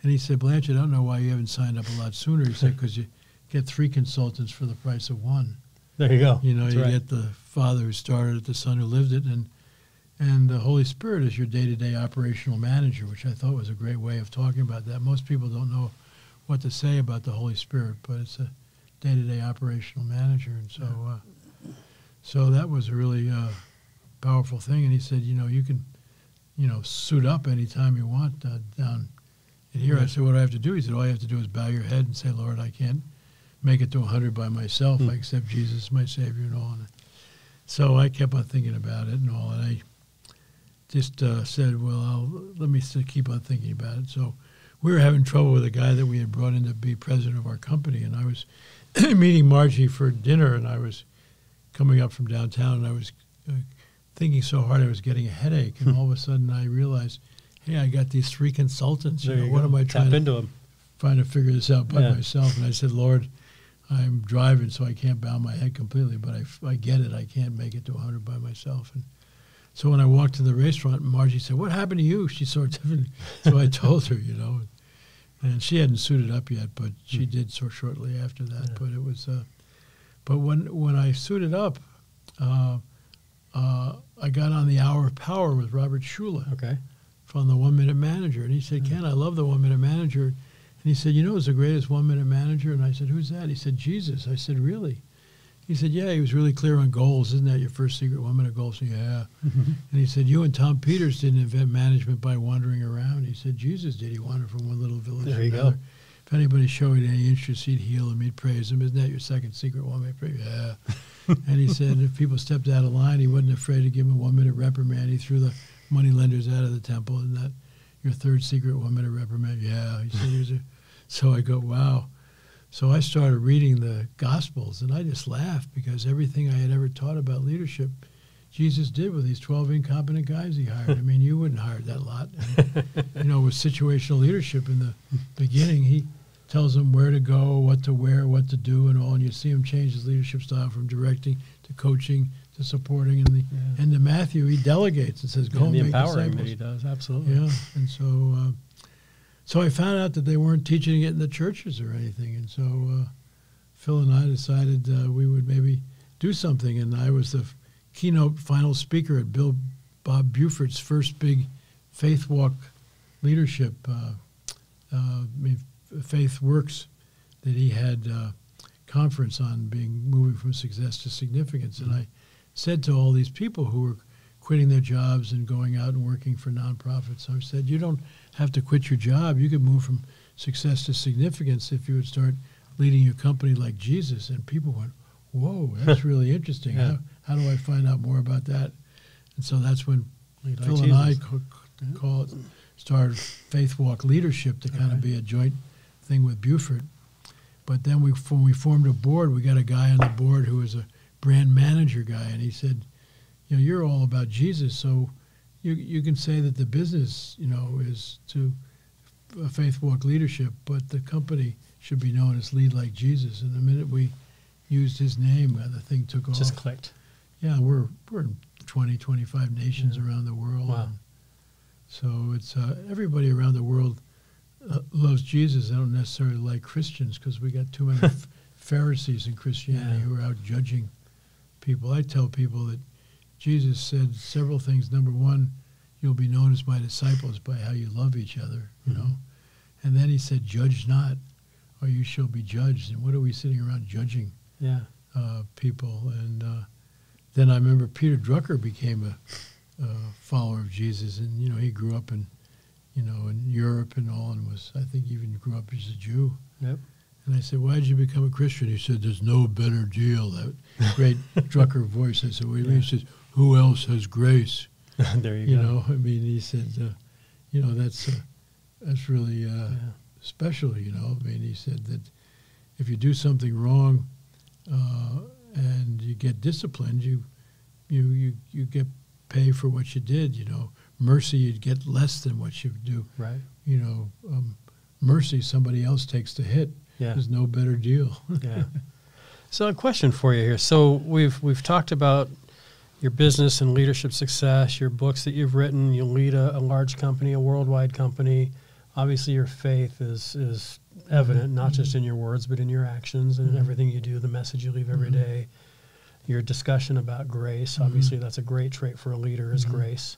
Speaker 3: And he said, Blanchard, I don't know why you haven't signed up a lot sooner. He said, because you get 3 consultants for the price of 1.
Speaker 1: There you go.
Speaker 3: You get the Father who started it, the Son who lived it, and the Holy Spirit is your day-to-day operational manager, which I thought was a great way of talking about that. Most people don't know what to say about the Holy Spirit, but it's a day-to-day operational manager. And so that was a really powerful thing. And he said, you can, suit up anytime you want down in here. I said, what do I have to do? He said, all you have to do is bow your head and say, Lord, I can't make it to 100 by myself. I accept Jesus as my Savior and all. And so I kept on thinking about it and all. And I just said, well, let me keep on thinking about it. So we were having trouble with a guy that we had brought in to be president of our company. And I was meeting Margie for dinner, and I was coming up from downtown, and I was thinking so hard I was getting a headache. And all of a sudden I realized, hey, I got these 3 consultants. What am I trying to figure this out by myself? And I said, Lord, I'm driving, so I can't bow my head completely, but I get it. I can't make it to 100 by myself. And so when I walked to the restaurant, Margie said, what happened to you? She saw different. So I told her, and she hadn't suited up yet, but she did so shortly after that. But it was, but when I suited up, I got on the Hour of Power with Robert Shula.
Speaker 1: Okay.
Speaker 3: From the 1 Minute Manager. And he said, Ken, I love the 1 Minute Manager. And he said, who's the greatest 1 Minute Manager? And I said, who's that? He said, Jesus. I said, really? He said, yeah, he was really clear on goals. Isn't that your first secret 1 minute goal? So, yeah. And he said, you and Tom Peters didn't invent management by wandering around. He said, Jesus did. He wandered from one little village to another. Go. If anybody showed any interest, he'd heal him, he'd praise him. Isn't that your second secret 1 minute prayer? Yeah. And he said, if people stepped out of line, he wasn't afraid to give them a 1 minute reprimand. He threw the money lenders out of the temple. Isn't that your third secret 1 minute reprimand? Yeah. He said, so I go, wow. So I started reading the Gospels, and I just laughed because everything I had ever taught about leadership, Jesus did with these 12 incompetent guys he hired. I mean, you wouldn't hire that lot. And, with situational leadership in the beginning, he tells them where to go, what to wear, what to do, and all. And you see him change his leadership style from directing to coaching the supporting, and the Matthew, he delegates and says, "Go and
Speaker 1: the
Speaker 3: make
Speaker 1: empowering
Speaker 3: disciples."
Speaker 1: that he does, absolutely.
Speaker 3: Yeah, and so so I found out that they weren't teaching it in the churches or anything, and so Phil and I decided we would maybe do something, and I was the keynote final speaker at Bob Buford's first big Faith Walk leadership, Faith Works, that he had conference on moving from success to significance. And I said to all these people who were quitting their jobs and going out and working for nonprofits, I said, you don't have to quit your job. You could move from success to significance if you would start leading your company like Jesus. And people went, whoa, that's really interesting.
Speaker 1: Yeah.
Speaker 3: How do I find out more about that? And so that's when
Speaker 1: Lead like
Speaker 3: Phil and I
Speaker 1: Jesus.
Speaker 3: started Faith Walk Leadership to kind of be a joint thing with Buford. But then when we formed a board, we got a guy on the board who was a brand manager guy, and he said, you're all about Jesus, so you can say that the business, is to Faith Walk Leadership, but the company should be known as Lead Like Jesus. And the minute we used his name, the thing took off.
Speaker 1: Just clicked.
Speaker 3: Yeah, we're in 20, 25 nations around the world.
Speaker 1: Wow.
Speaker 3: So it's everybody around the world loves Jesus. They don't necessarily like Christians because we got too many Pharisees in Christianity who are out judging people. I tell people that Jesus said several things. Number one, you'll be known as my disciples by how you love each other, And then he said, judge not, or you shall be judged. And what are we sitting around judging people? And then I remember Peter Drucker became a follower of Jesus, and he grew up in Europe and all, and I think even grew up as a Jew.
Speaker 1: Yep.
Speaker 3: And I said, why did you become a Christian? He said, there's no better deal. That great Drucker voice. I said, what do you mean? He says, who else has grace?
Speaker 1: There you go.
Speaker 3: I mean, he said, that's really special, I mean, he said that if you do something wrong and you get disciplined, you get paid for what you did, Mercy, you'd get less than what you do.
Speaker 1: Right.
Speaker 3: Mercy, somebody else takes the hit.
Speaker 1: Yeah.
Speaker 3: There's no better deal.
Speaker 1: Yeah. So a question for you here. So we've talked about your business and leadership success, your books that you've written. You lead a large company, a worldwide company. Obviously, your faith is evident, not just in your words, but in your actions and in everything you do, the message you leave every day. Your discussion about grace, obviously that's a great trait for a leader, is grace.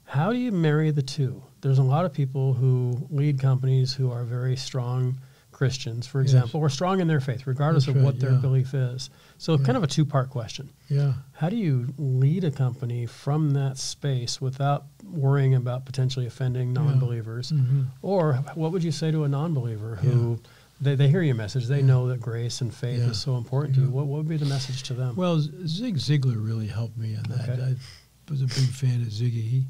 Speaker 1: How do you marry the two? There's a lot of people who lead companies who are very strong Christians, for example, or strong in their faith, regardless of what their belief is. So kind of a two-part question.
Speaker 3: Yeah.
Speaker 1: How do you lead a company from that space without worrying about potentially offending non-believers? Or what would you say to a non-believer who they hear your message, they know that grace and faith is so important to you? What would be the message to them?
Speaker 3: Well, Zig Ziglar really helped me on that.
Speaker 1: Okay.
Speaker 3: I was a big fan of Ziggy,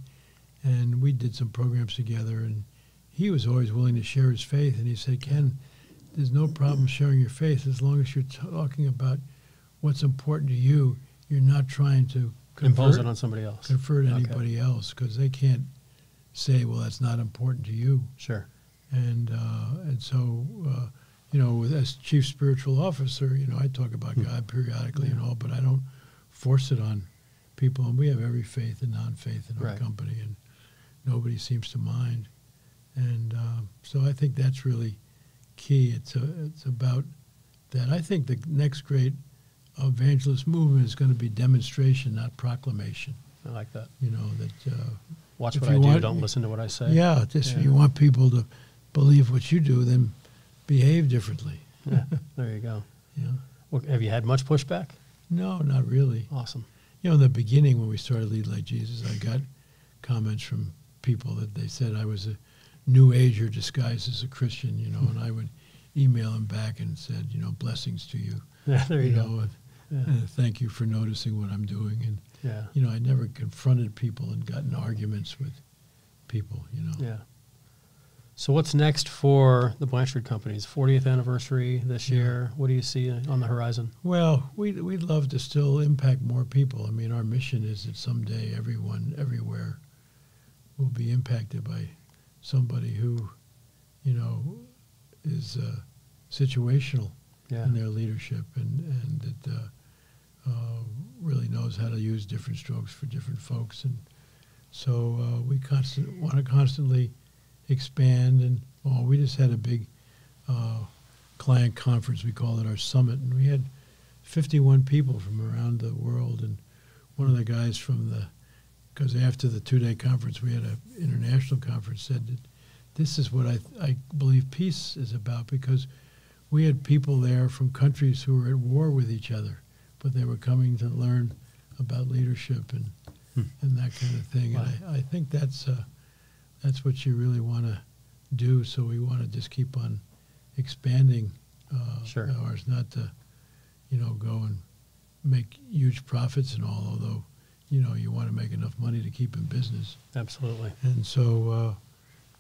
Speaker 3: and we did some programs together, and he was always willing to share his faith, and he said, Ken, there's no problem sharing your faith as long as you're talking about what's important to you. You're not trying to
Speaker 1: impose it on somebody else.
Speaker 3: Convert anybody else, because they can't say, well, that's not important to you.
Speaker 1: Sure.
Speaker 3: And so, as chief spiritual officer, I talk about God periodically and all, but I don't force it on people. And we have every faith and non-faith in our company, and nobody seems to mind. And so I think that's really key. It's about that. I think the next great evangelist movement is going to be demonstration, not proclamation.
Speaker 1: I like that.
Speaker 3: Watch
Speaker 1: what I do, don't listen to what I say.
Speaker 3: Yeah, if you want people to believe what you do, then behave differently.
Speaker 1: Yeah, there you go.
Speaker 3: Yeah.
Speaker 1: Well, have you had much pushback?
Speaker 3: No, not really.
Speaker 1: Awesome.
Speaker 3: In the beginning when we started Lead Like Jesus, I got comments from people that they said I was a New Ager disguised as a Christian, and I would email them back and said, blessings to you.
Speaker 1: Yeah, there you go.
Speaker 3: And thank you for noticing what I'm doing. And, I never confronted people and got in arguments with people,
Speaker 1: Yeah. So what's next for the Blanchard Company's 40th anniversary this year? What do you see on the horizon?
Speaker 3: Well, we'd love to still impact more people. I mean, our mission is that someday everyone, everywhere, will be impacted by somebody who, is situational in their leadership, and that really knows how to use different strokes for different folks, and so we want to constantly expand. And we just had a big client conference. We call it our summit, and we had 51 people from around the world. And one of the guys because after the 2-day conference, we had an international conference, said that this is what I believe peace is about, because we had people there from countries who were at war with each other, but they were coming to learn about leadership and that kind of thing. Wow. And I think that's what you really want to do. So we want to just keep on expanding ours, not to, go and make huge profits and all, although, you want to make enough money to keep in business.
Speaker 1: Absolutely.
Speaker 3: And so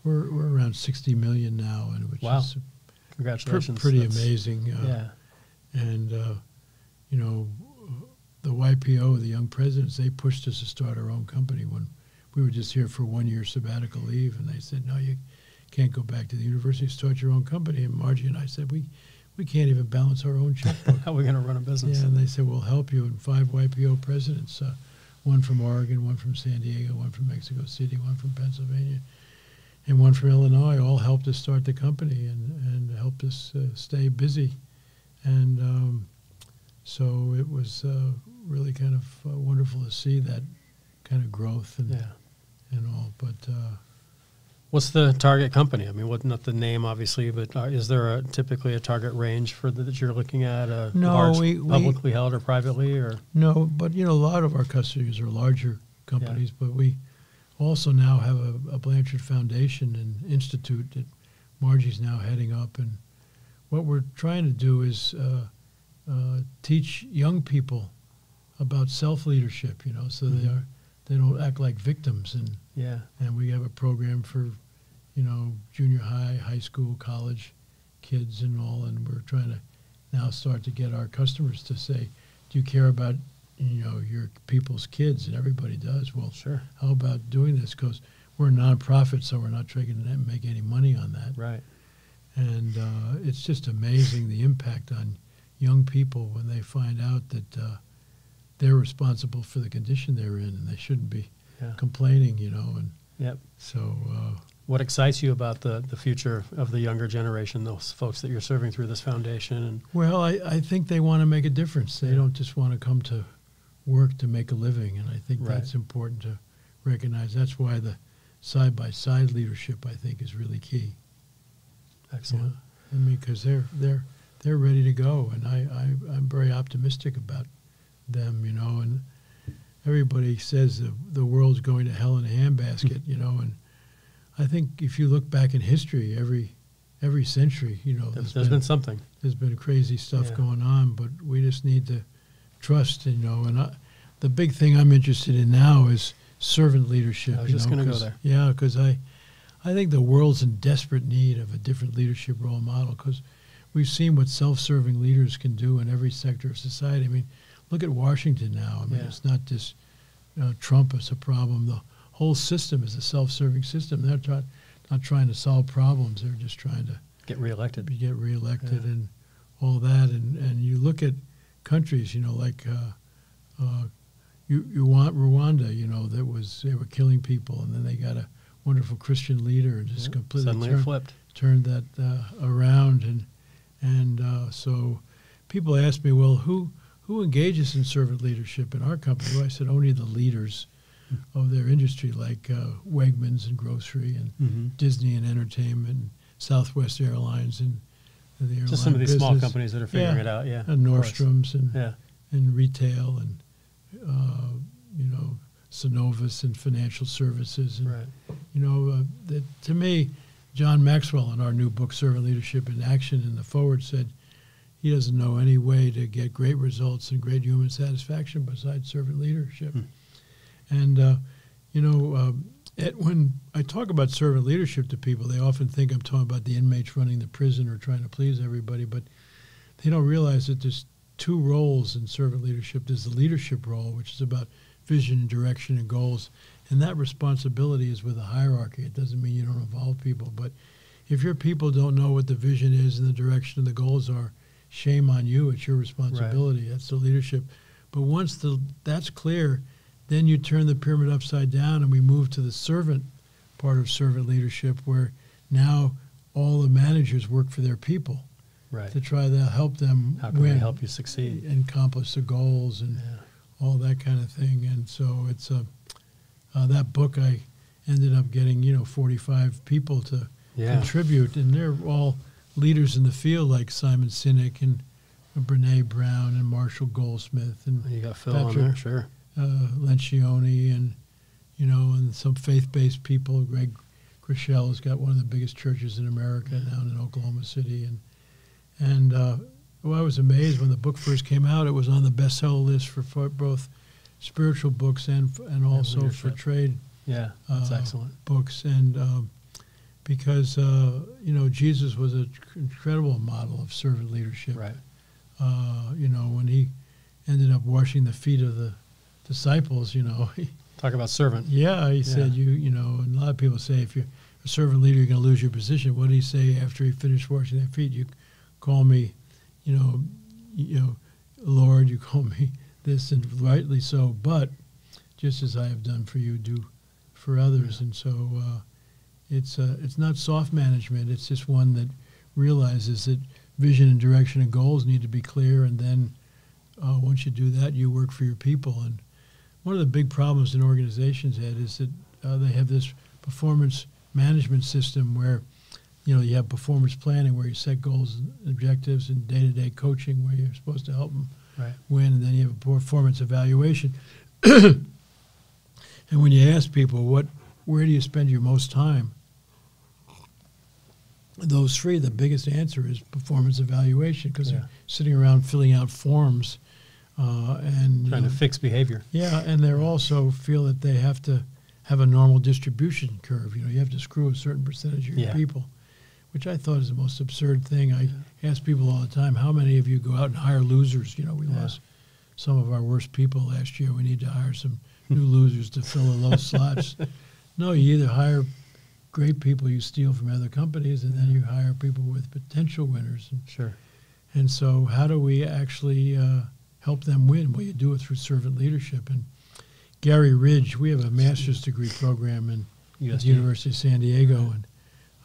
Speaker 3: we're around 60 million now, and which
Speaker 1: wow.
Speaker 3: is
Speaker 1: Congratulations.
Speaker 3: Pretty amazing. And, the YPO, the Young Presidents, they pushed us to start our own company when we were just here for 1 year sabbatical leave. And they said, no, you can't go back to the university, start your own company. And Margie and I said, we can't even balance our own checkbook.
Speaker 1: How are we going to run a business?
Speaker 3: Yeah, and they said, we'll help you. And 5 YPO presidents, one from Oregon, one from San Diego, one from Mexico City, one from Pennsylvania, and one from Illinois, all helped us start the company and helped us stay busy. And so it was really kind of wonderful to see that kind of growth and all. But
Speaker 1: what's the target company? I mean, not the name, obviously, but is there typically a target range that you're looking at?
Speaker 3: No,
Speaker 1: publicly held or privately, or
Speaker 3: no? But a lot of our customers are larger companies, but we also now have a Blanchard Foundation and Institute that Margie's now heading up, and what we're trying to do is teach young people about self-leadership, so they don't act like victims. And we have a program for, junior high, high school, college kids and all, and we're trying to now start to get our customers to say, do you care about, your people's kids? And everybody does. Well,
Speaker 1: sure.
Speaker 3: How about doing this? Because we're a nonprofit, so we're not trying to make any money on that.
Speaker 1: Right.
Speaker 3: And it's just amazing the impact on young people when they find out that they're responsible for the condition they're in, and they shouldn't be complaining, And so,
Speaker 1: what excites you about the future of the younger generation, those folks that you're serving through this foundation? And
Speaker 3: well, I think they want to make a difference. They don't just want to come to work to make a living, and I think that's important to recognize. That's why the side-by-side leadership, I think, is really key.
Speaker 1: Excellent.
Speaker 3: I mean, because they're ready to go, and I'm very optimistic about them, and everybody says the world's going to hell in a handbasket, and I think if you look back in history, every century,
Speaker 1: there's been something.
Speaker 3: There's been crazy stuff going on, but we just need to trust, and the big thing I'm interested in now is servant leadership.
Speaker 1: I was just going to go there.
Speaker 3: Yeah, because I think the world's in desperate need of a different leadership role model, because we've seen what self-serving leaders can do in every sector of society. I mean, look at Washington now. I mean, it's not just Trump is a problem. The whole system is a self-serving system. They're not trying to solve problems. They're just trying to
Speaker 1: get reelected.
Speaker 3: And all that. And you look at countries, like you want Rwanda, they were killing people, and then they got a wonderful Christian leader and just completely turned that around. And so people ask me, well, who engages in servant leadership in our company? Well, I said only the leaders of their industry, like Wegmans and grocery and Disney and entertainment and Southwest Airlines and the airline
Speaker 1: just some of these
Speaker 3: business.
Speaker 1: small companies that are figuring it out,
Speaker 3: and Nordstrom's and retail and Synovus and financial services. And, that, to me, John Maxwell in our new book, Servant Leadership in Action, in the foreword said he doesn't know any way to get great results and great human satisfaction besides servant leadership. And, when I talk about servant leadership to people, they often think I'm talking about the inmates running the prison or trying to please everybody, but they don't realize that there's 2 roles in servant leadership. There's the leadership role, which is about vision and direction and goals, and that responsibility is with a hierarchy. It doesn't mean you don't involve people, but if your people don't know what the vision is and the direction and the goals are, shame on you. It's your responsibility. That's the leadership. But once that's clear, then you turn the pyramid upside down, and we move to the servant part of servant leadership, where now all the managers work for their people,
Speaker 1: right,
Speaker 3: to try to help them
Speaker 1: how can
Speaker 3: win,
Speaker 1: we help you succeed,
Speaker 3: and accomplish the goals, and all that kind of thing. And so it's that book, I ended up getting 45 people to contribute, and they're all leaders in the field, like Simon Sinek and Brene Brown and Marshall Goldsmith and
Speaker 1: you got Phil
Speaker 3: Patrick
Speaker 1: on there, sure,
Speaker 3: Lencioni, and and some faith-based people. Greg Grischel has got one of the biggest churches in America down in Oklahoma City, and I was amazed when the book first came out. It was on the bestseller list for both spiritual books and also for trade.
Speaker 1: Yeah, that's excellent.
Speaker 3: Books, and because Jesus was an incredible model of servant leadership.
Speaker 1: Right.
Speaker 3: When he ended up washing the feet of the disciples,
Speaker 1: Talk about servant.
Speaker 3: Yeah, he said, and a lot of people say if you're a servant leader, you're going to lose your position. What did he say after he finished washing their feet? You call me, Lord, you call me this, and rightly so, but just as I have done for you, do for others. And so it's not soft management. It's just one that realizes that vision and direction and goals need to be clear, and then once you do that, you work for your people. And one of the big problems in organizations, Ed, is that they have this performance management system where you have performance planning, where you set goals and objectives, and day-to-day coaching, where you're supposed to help them win, and then you have a performance evaluation. And when you ask people, where do you spend your most time? Those three, the biggest answer is performance evaluation, because they're sitting around filling out forms and
Speaker 1: trying to fix behavior.
Speaker 3: Yeah, and they also feel that they have to have a normal distribution curve. You have to screw a certain percentage of your people, which I thought is the most absurd thing. I ask people all the time, how many of you go out and hire losers? We lost some of our worst people last year. We need to hire some new losers to fill the low slots. No, you either hire great people you steal from other companies, and then you hire people with potential winners. And so how do we actually help them win? Well, you do it through servant leadership. And Gary Ridge, we have a master's degree program at the University of San Diego, and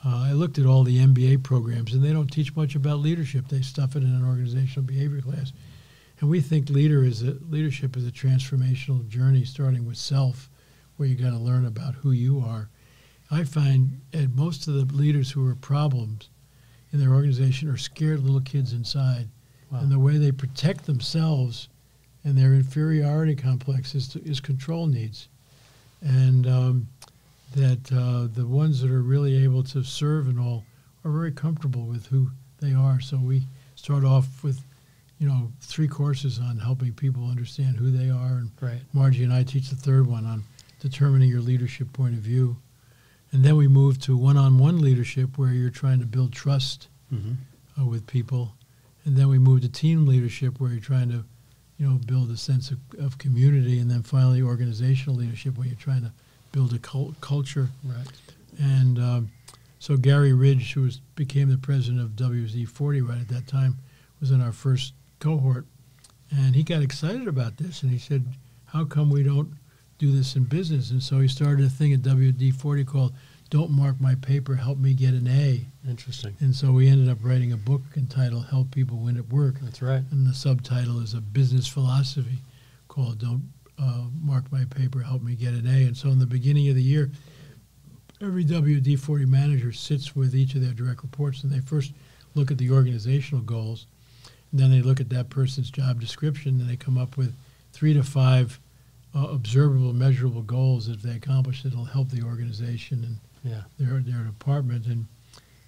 Speaker 3: I looked at all the MBA programs, and they don't teach much about leadership. They stuff it in an organizational behavior class. And we think leadership is a transformational journey, starting with self, where you got to learn about who you are. I find most of the leaders who are problems in their organization are scared little kids inside. Wow. And the way they protect themselves and their inferiority complex is control needs. And the ones that are really able to serve and all are very comfortable with who they are. So we start off with, 3 courses on helping people understand who they are. And Margie and I teach the 3rd one on determining your leadership point of view. And then we move to one-on-one leadership, where you're trying to build trust with people. And then we move to team leadership, where you're trying to, build a sense of community. And then finally, organizational leadership, where you're trying to build a culture. Right. And so Gary Ridge, who became the president of WZ40 right at that time, was in our first cohort. And he got excited about this. And he said, how come we don't do this in business? And so he started a thing at WD-40 called Don't Mark My Paper, Help Me Get an A.
Speaker 1: Interesting.
Speaker 3: And so we ended up writing a book entitled Help People Win at Work.
Speaker 1: That's right.
Speaker 3: And the subtitle is a business philosophy called Don't Mark My Paper, Help Me Get an A. And so in the beginning of the year, every WD-40 manager sits with each of their direct reports, and they first look at the organizational goals, and then they look at that person's job description, and they come up with 3 to 5 observable, measurable goals. If they accomplish it, it'll help the organization and their department.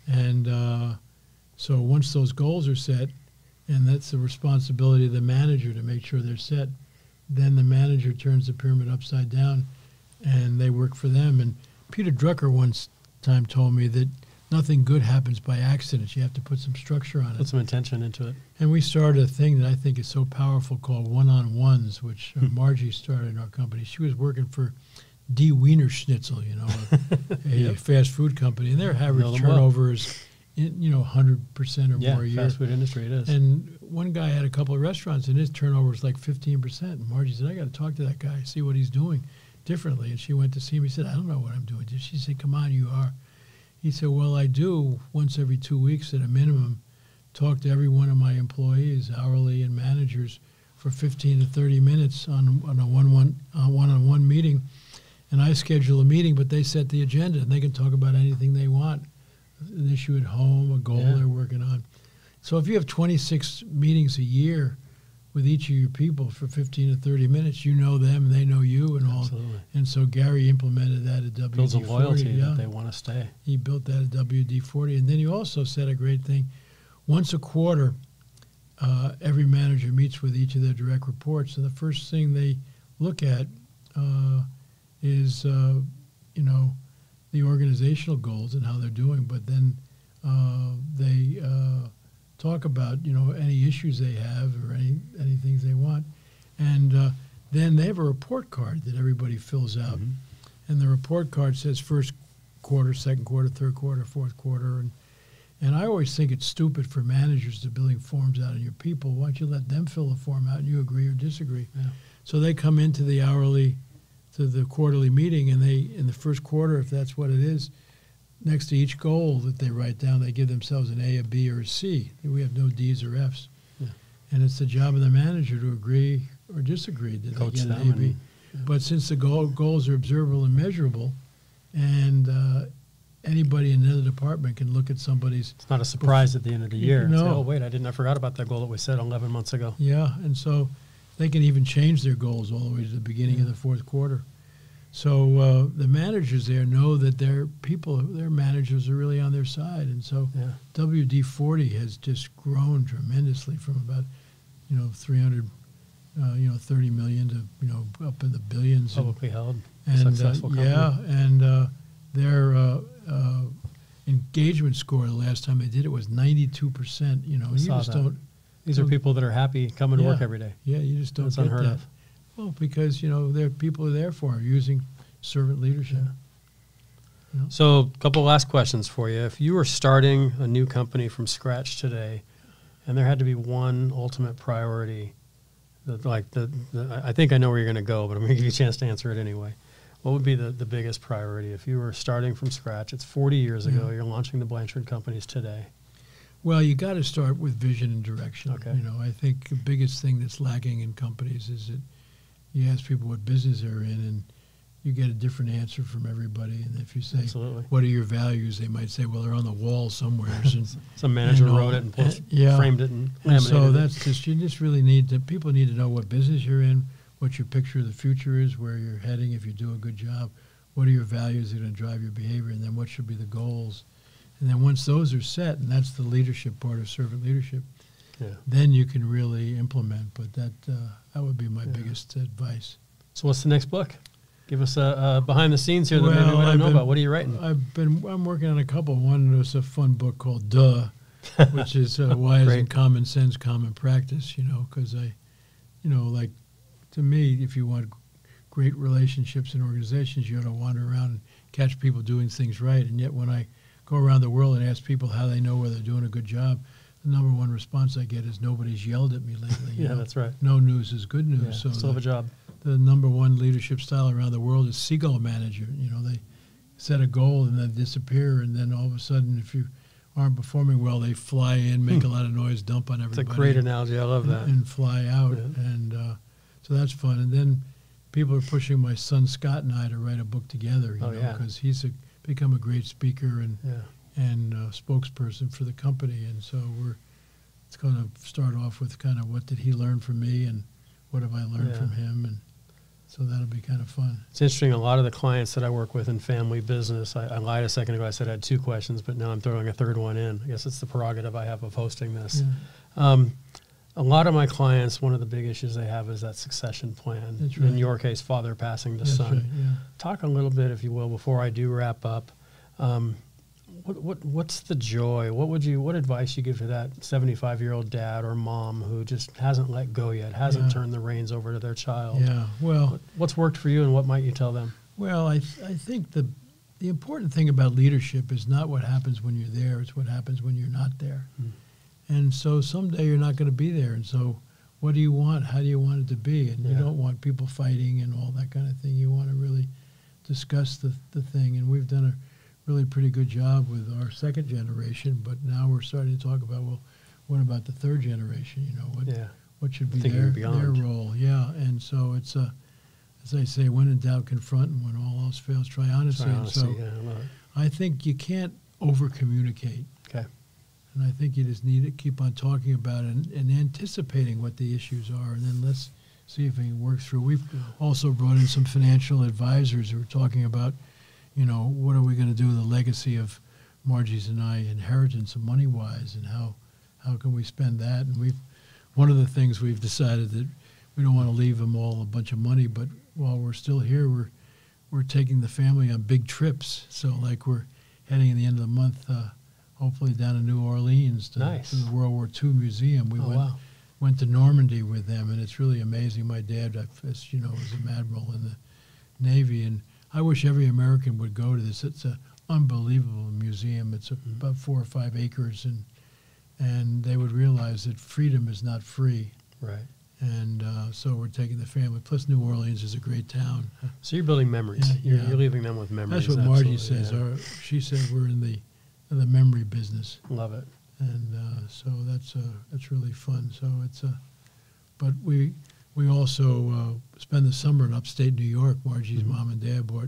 Speaker 3: And so once those goals are set, and that's the responsibility of the manager to make sure they're set, then the manager turns the pyramid upside down, and they work for them. And Peter Drucker once time told me that nothing good happens by accident. You have to put some structure on it.
Speaker 1: Put some intention into it.
Speaker 3: And we started a thing that I think is so powerful called one-on-ones, which Margie started in our company. She was working for D. Wiener Schnitzel, a fast food company, and their average turnover is 100% or more a year.
Speaker 1: Fast food industry, it is.
Speaker 3: And one guy had a couple of restaurants, and his turnover was like 15%. And Margie said, I got to talk to that guy, see what he's doing differently. And she went to see him. He said, I don't know what I'm doing. She said, come on, you are. He said, well, I do once every 2 weeks at a minimum talk to every one of my employees, hourly and managers, for 15 to 30 minutes on a one-on-one meeting. And I schedule a meeting, but they set the agenda, and they can talk about anything they want, an issue at home, a goal they're working on. So if you have 26 meetings a year with each of your people for 15 to 30 minutes, you know them, they know you, and all.
Speaker 1: Absolutely.
Speaker 3: And so Gary implemented that at WD-40.
Speaker 1: Builds a loyalty that they want to stay.
Speaker 3: He built that at WD-40. And then he also said a great thing. Once a quarter, every manager meets with each of their direct reports, and the first thing they look at is, the organizational goals and how they're doing. But then they talk about, any issues they have or any things they want. And then they have a report card that everybody fills out. Mm-hmm. And the report card says first quarter, second quarter, third quarter, fourth quarter. And I always think it's stupid for managers to billing forms out on your people. Why don't you let them fill the form out and you agree or disagree? Yeah. So they come into the quarterly meeting, and they, in the first quarter, if that's what it is, next to each goal that they write down, they give themselves an A, a B, or a C. We have no D's or F's. Yeah. And it's the job of the manager to agree or disagree that
Speaker 1: coach
Speaker 3: they get
Speaker 1: them
Speaker 3: an A, B. But since the goals are observable and measurable, and anybody in another department can look at somebody's...
Speaker 1: It's not a surprise at the end of the year.
Speaker 3: No.
Speaker 1: Say, oh, wait, I forgot about that goal that we set 11 months ago.
Speaker 3: Yeah, and so they can even change their goals all the way to the beginning of the fourth quarter. So the managers there know that their managers are really on their side. And so WD-40 has just grown tremendously from about, 300, 30 million to, up in the billions.
Speaker 1: Publicly held,
Speaker 3: and
Speaker 1: successful company.
Speaker 3: Yeah, and their engagement score the last time they did it was 92%. You just don't.
Speaker 1: These are people that are happy coming to work every day.
Speaker 3: Yeah, you just don't.
Speaker 1: That's
Speaker 3: get
Speaker 1: unheard
Speaker 3: that.
Speaker 1: of.
Speaker 3: Well, because their people are there for using servant leadership.
Speaker 1: Yeah. So, a couple last questions for you. If you were starting a new company from scratch today, and there had to be one ultimate priority, I think I know where you're going to go, but I'm going to give you a chance to answer it anyway. What would be the biggest priority if you were starting from scratch? It's 40 years ago. You're launching the Blanchard companies today.
Speaker 3: Well, you got to start with vision and direction.
Speaker 1: Okay.
Speaker 3: I think the biggest thing that's lacking in companies is that you ask people what business they're in, and you get a different answer from everybody. And if you say,
Speaker 1: Absolutely.
Speaker 3: What are your values? They might say, well, they're on the wall somewhere.
Speaker 1: Some manager wrote it and framed it and laminated
Speaker 3: so
Speaker 1: it.
Speaker 3: that's just, you just really people need to know what business you're in, what your picture of the future is, where you're heading if you do a good job, what are your values that are going to drive your behavior, and then what should be the goals. And then once those are set, and that's the leadership part of servant leadership, then you can really implement. But that would be my biggest advice.
Speaker 1: So what's the next book? Give us a behind the scenes here that maybe we don't know about. What are you writing?
Speaker 3: I'm working on a couple. One was a fun book called Duh, which is why isn't common sense common practice? Because to me, if you want great relationships in organizations, you ought to wander around and catch people doing things right. And yet when I go around the world and ask people how they know whether they're doing a good job, the number one response I get is nobody's yelled at me lately.
Speaker 1: That's right.
Speaker 3: No news is good news. So
Speaker 1: still have a job.
Speaker 3: The number one leadership style around the world is seagull manager. They set a goal and then disappear, and then all of a sudden, if you aren't performing well, they fly in, make a lot of noise, dump on everybody.
Speaker 1: It's a great analogy. I love that.
Speaker 3: And fly out. Yeah. And so that's fun. And then people are pushing my son Scott and I to write a book together, because he's become a great speaker and spokesperson for the company. And so it's going to start off with kind of what did he learn from me and what have I learned from him, and so that'll be kind of fun. It's
Speaker 1: interesting. A lot of the clients that I work with in family business, I lied a second ago. I said I had two questions, but now I'm throwing a third one in. I guess it's the prerogative I have of hosting this. Yeah. A lot of my clients, one of the big issues they have is that succession plan.
Speaker 3: That's right.
Speaker 1: In your case, father passing to son.
Speaker 3: Right, yeah.
Speaker 1: Talk a little bit, if you will, before I do wrap up. What's the joy? What advice you give to that 75-year-old dad or mom who just hasn't let go yet, hasn't turned the reins over to their child?
Speaker 3: Yeah. Well,
Speaker 1: what's worked for you, and what might you tell them?
Speaker 3: Well, I think the important thing about leadership is not what happens when you're there, it's what happens when you're not there. And so someday you're not going to be there. And so what do you want? How do you want it to be? And you don't want people fighting and all that kind of thing. You want to really discuss the thing. And we've done a really pretty good job with our second generation, but now we're starting to talk about, well, what about the third generation? You know, what should be their role? Yeah. And so it's as I say, when in doubt, confront, and when all else fails, try honesty. And so I think you can't over-communicate.
Speaker 1: Okay.
Speaker 3: And I think you just need to keep on talking about it and anticipating what the issues are, and then let's see if we can work through. We've also brought in some financial advisors who are talking about, you know, what are we going to do with the legacy of Margie's and I inheritance money-wise, and how can we spend that? And one of the things we've decided that we don't want to leave them all a bunch of money, but while we're still here, we're taking the family on big trips. So like we're heading at the end of the month, hopefully down to New Orleans to the World War II Museum. We went to Normandy with them, and it's really amazing. My dad, as you know, was an admiral in the Navy, and I wish every American would go to this. It's an unbelievable museum. It's about 4 or 5 acres, and they would realize that freedom is not free.
Speaker 1: Right.
Speaker 3: And so we're taking the family. Plus, New Orleans is a great town.
Speaker 1: So you're building memories. You're leaving them with memories.
Speaker 3: That's what Margie says. She says we're in the memory business.
Speaker 1: Love it.
Speaker 3: And so that's really fun. So it's but we also spend the summer in upstate New York. Margie's mom and dad bought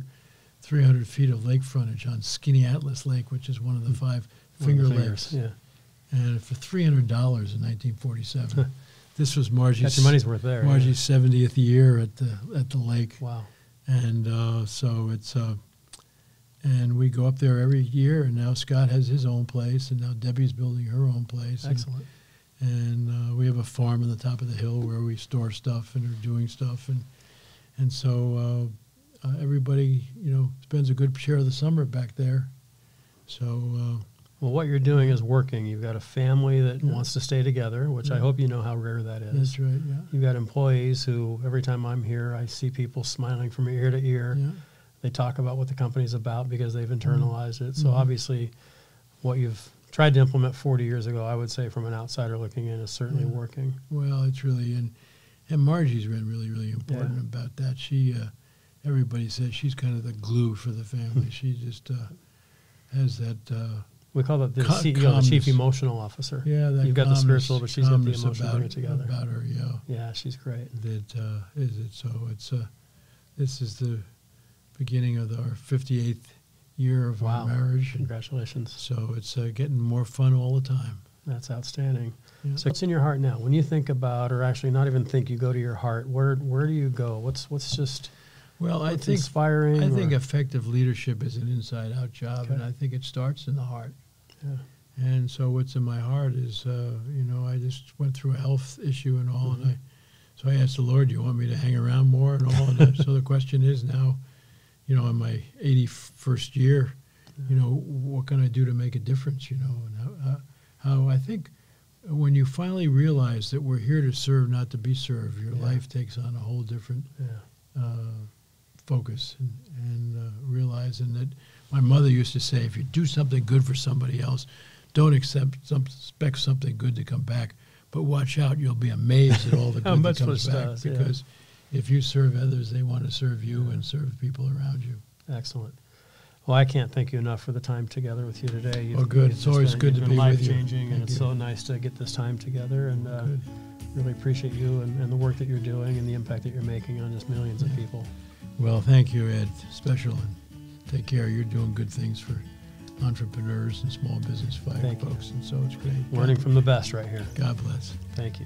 Speaker 3: 300 feet of lake frontage on Skinny Atlas Lake, which is one of the 5 Finger Lakes. Yeah. And for $300 in 1947. This was Margie's.
Speaker 1: Your money's worth there.
Speaker 3: Margie's 70th year at the lake.
Speaker 1: Wow.
Speaker 3: And so it's and we go up there every year. And now Scott has his own place, and now Debbie's building her own place.
Speaker 1: Excellent.
Speaker 3: And we have a farm on the top of the hill where we store stuff and are doing stuff, and so everybody spends a good share of the summer back there. So.
Speaker 1: Well, what you're doing is working. You've got a family that wants to stay together, which I hope you know how rare that is.
Speaker 3: That's right, yeah.
Speaker 1: You've got employees who, every time I'm here, I see people smiling from ear to ear. Yeah. They talk about what the company's about because they've internalized it. So obviously what you've tried to implement 40 years ago, I would say from an outsider looking in, is certainly working.
Speaker 3: Well, it's really, and Margie's been really, really important about that. She, everybody says she's kind of the glue for the family. She just has that...
Speaker 1: we call that the CEO, the Chief Emotional Officer.
Speaker 3: Yeah, that
Speaker 1: you've got the spiritual, but she's got the emotional bring it together.
Speaker 3: About her, yeah.
Speaker 1: Yeah, she's great.
Speaker 3: That is it. So it's this is the beginning of our 58th year of our marriage.
Speaker 1: Congratulations.
Speaker 3: So it's getting more fun all the time.
Speaker 1: That's outstanding. Yeah. So what's in your heart now? When you think about, or actually not even think, you go to your heart, where do you go? What's just...
Speaker 3: Well, I think
Speaker 1: inspiring.
Speaker 3: I think effective leadership is an inside-out job, and I think it starts in the heart. Yeah. And so, what's in my heart is, I just went through a health issue and all, and so I asked the Lord, "Do you want me to hang around more?" and all. And so the question is now, in my 81st year, what can I do to make a difference? And how I think when you finally realize that we're here to serve, not to be served, your life takes on a whole different. Focus and realizing that my mother used to say, if you do something good for somebody else, don't expect something good to come back, but watch out, you'll be amazed at all the good that comes back, because if you serve others, they want to serve you and serve people around you.
Speaker 1: Excellent. Well, I can't thank you enough for the time together with you today.
Speaker 3: Good. It's always good to be with you.
Speaker 1: Life-changing, and it's so nice to get this time together, and really appreciate you and the work that you're doing and the impact that you're making on just millions of people.
Speaker 3: Well, thank you, Ed. Special, and take care. You're doing good things for entrepreneurs and small business folks, and so it's great.
Speaker 1: Learning from the best right here.
Speaker 3: God bless.
Speaker 1: Thank you.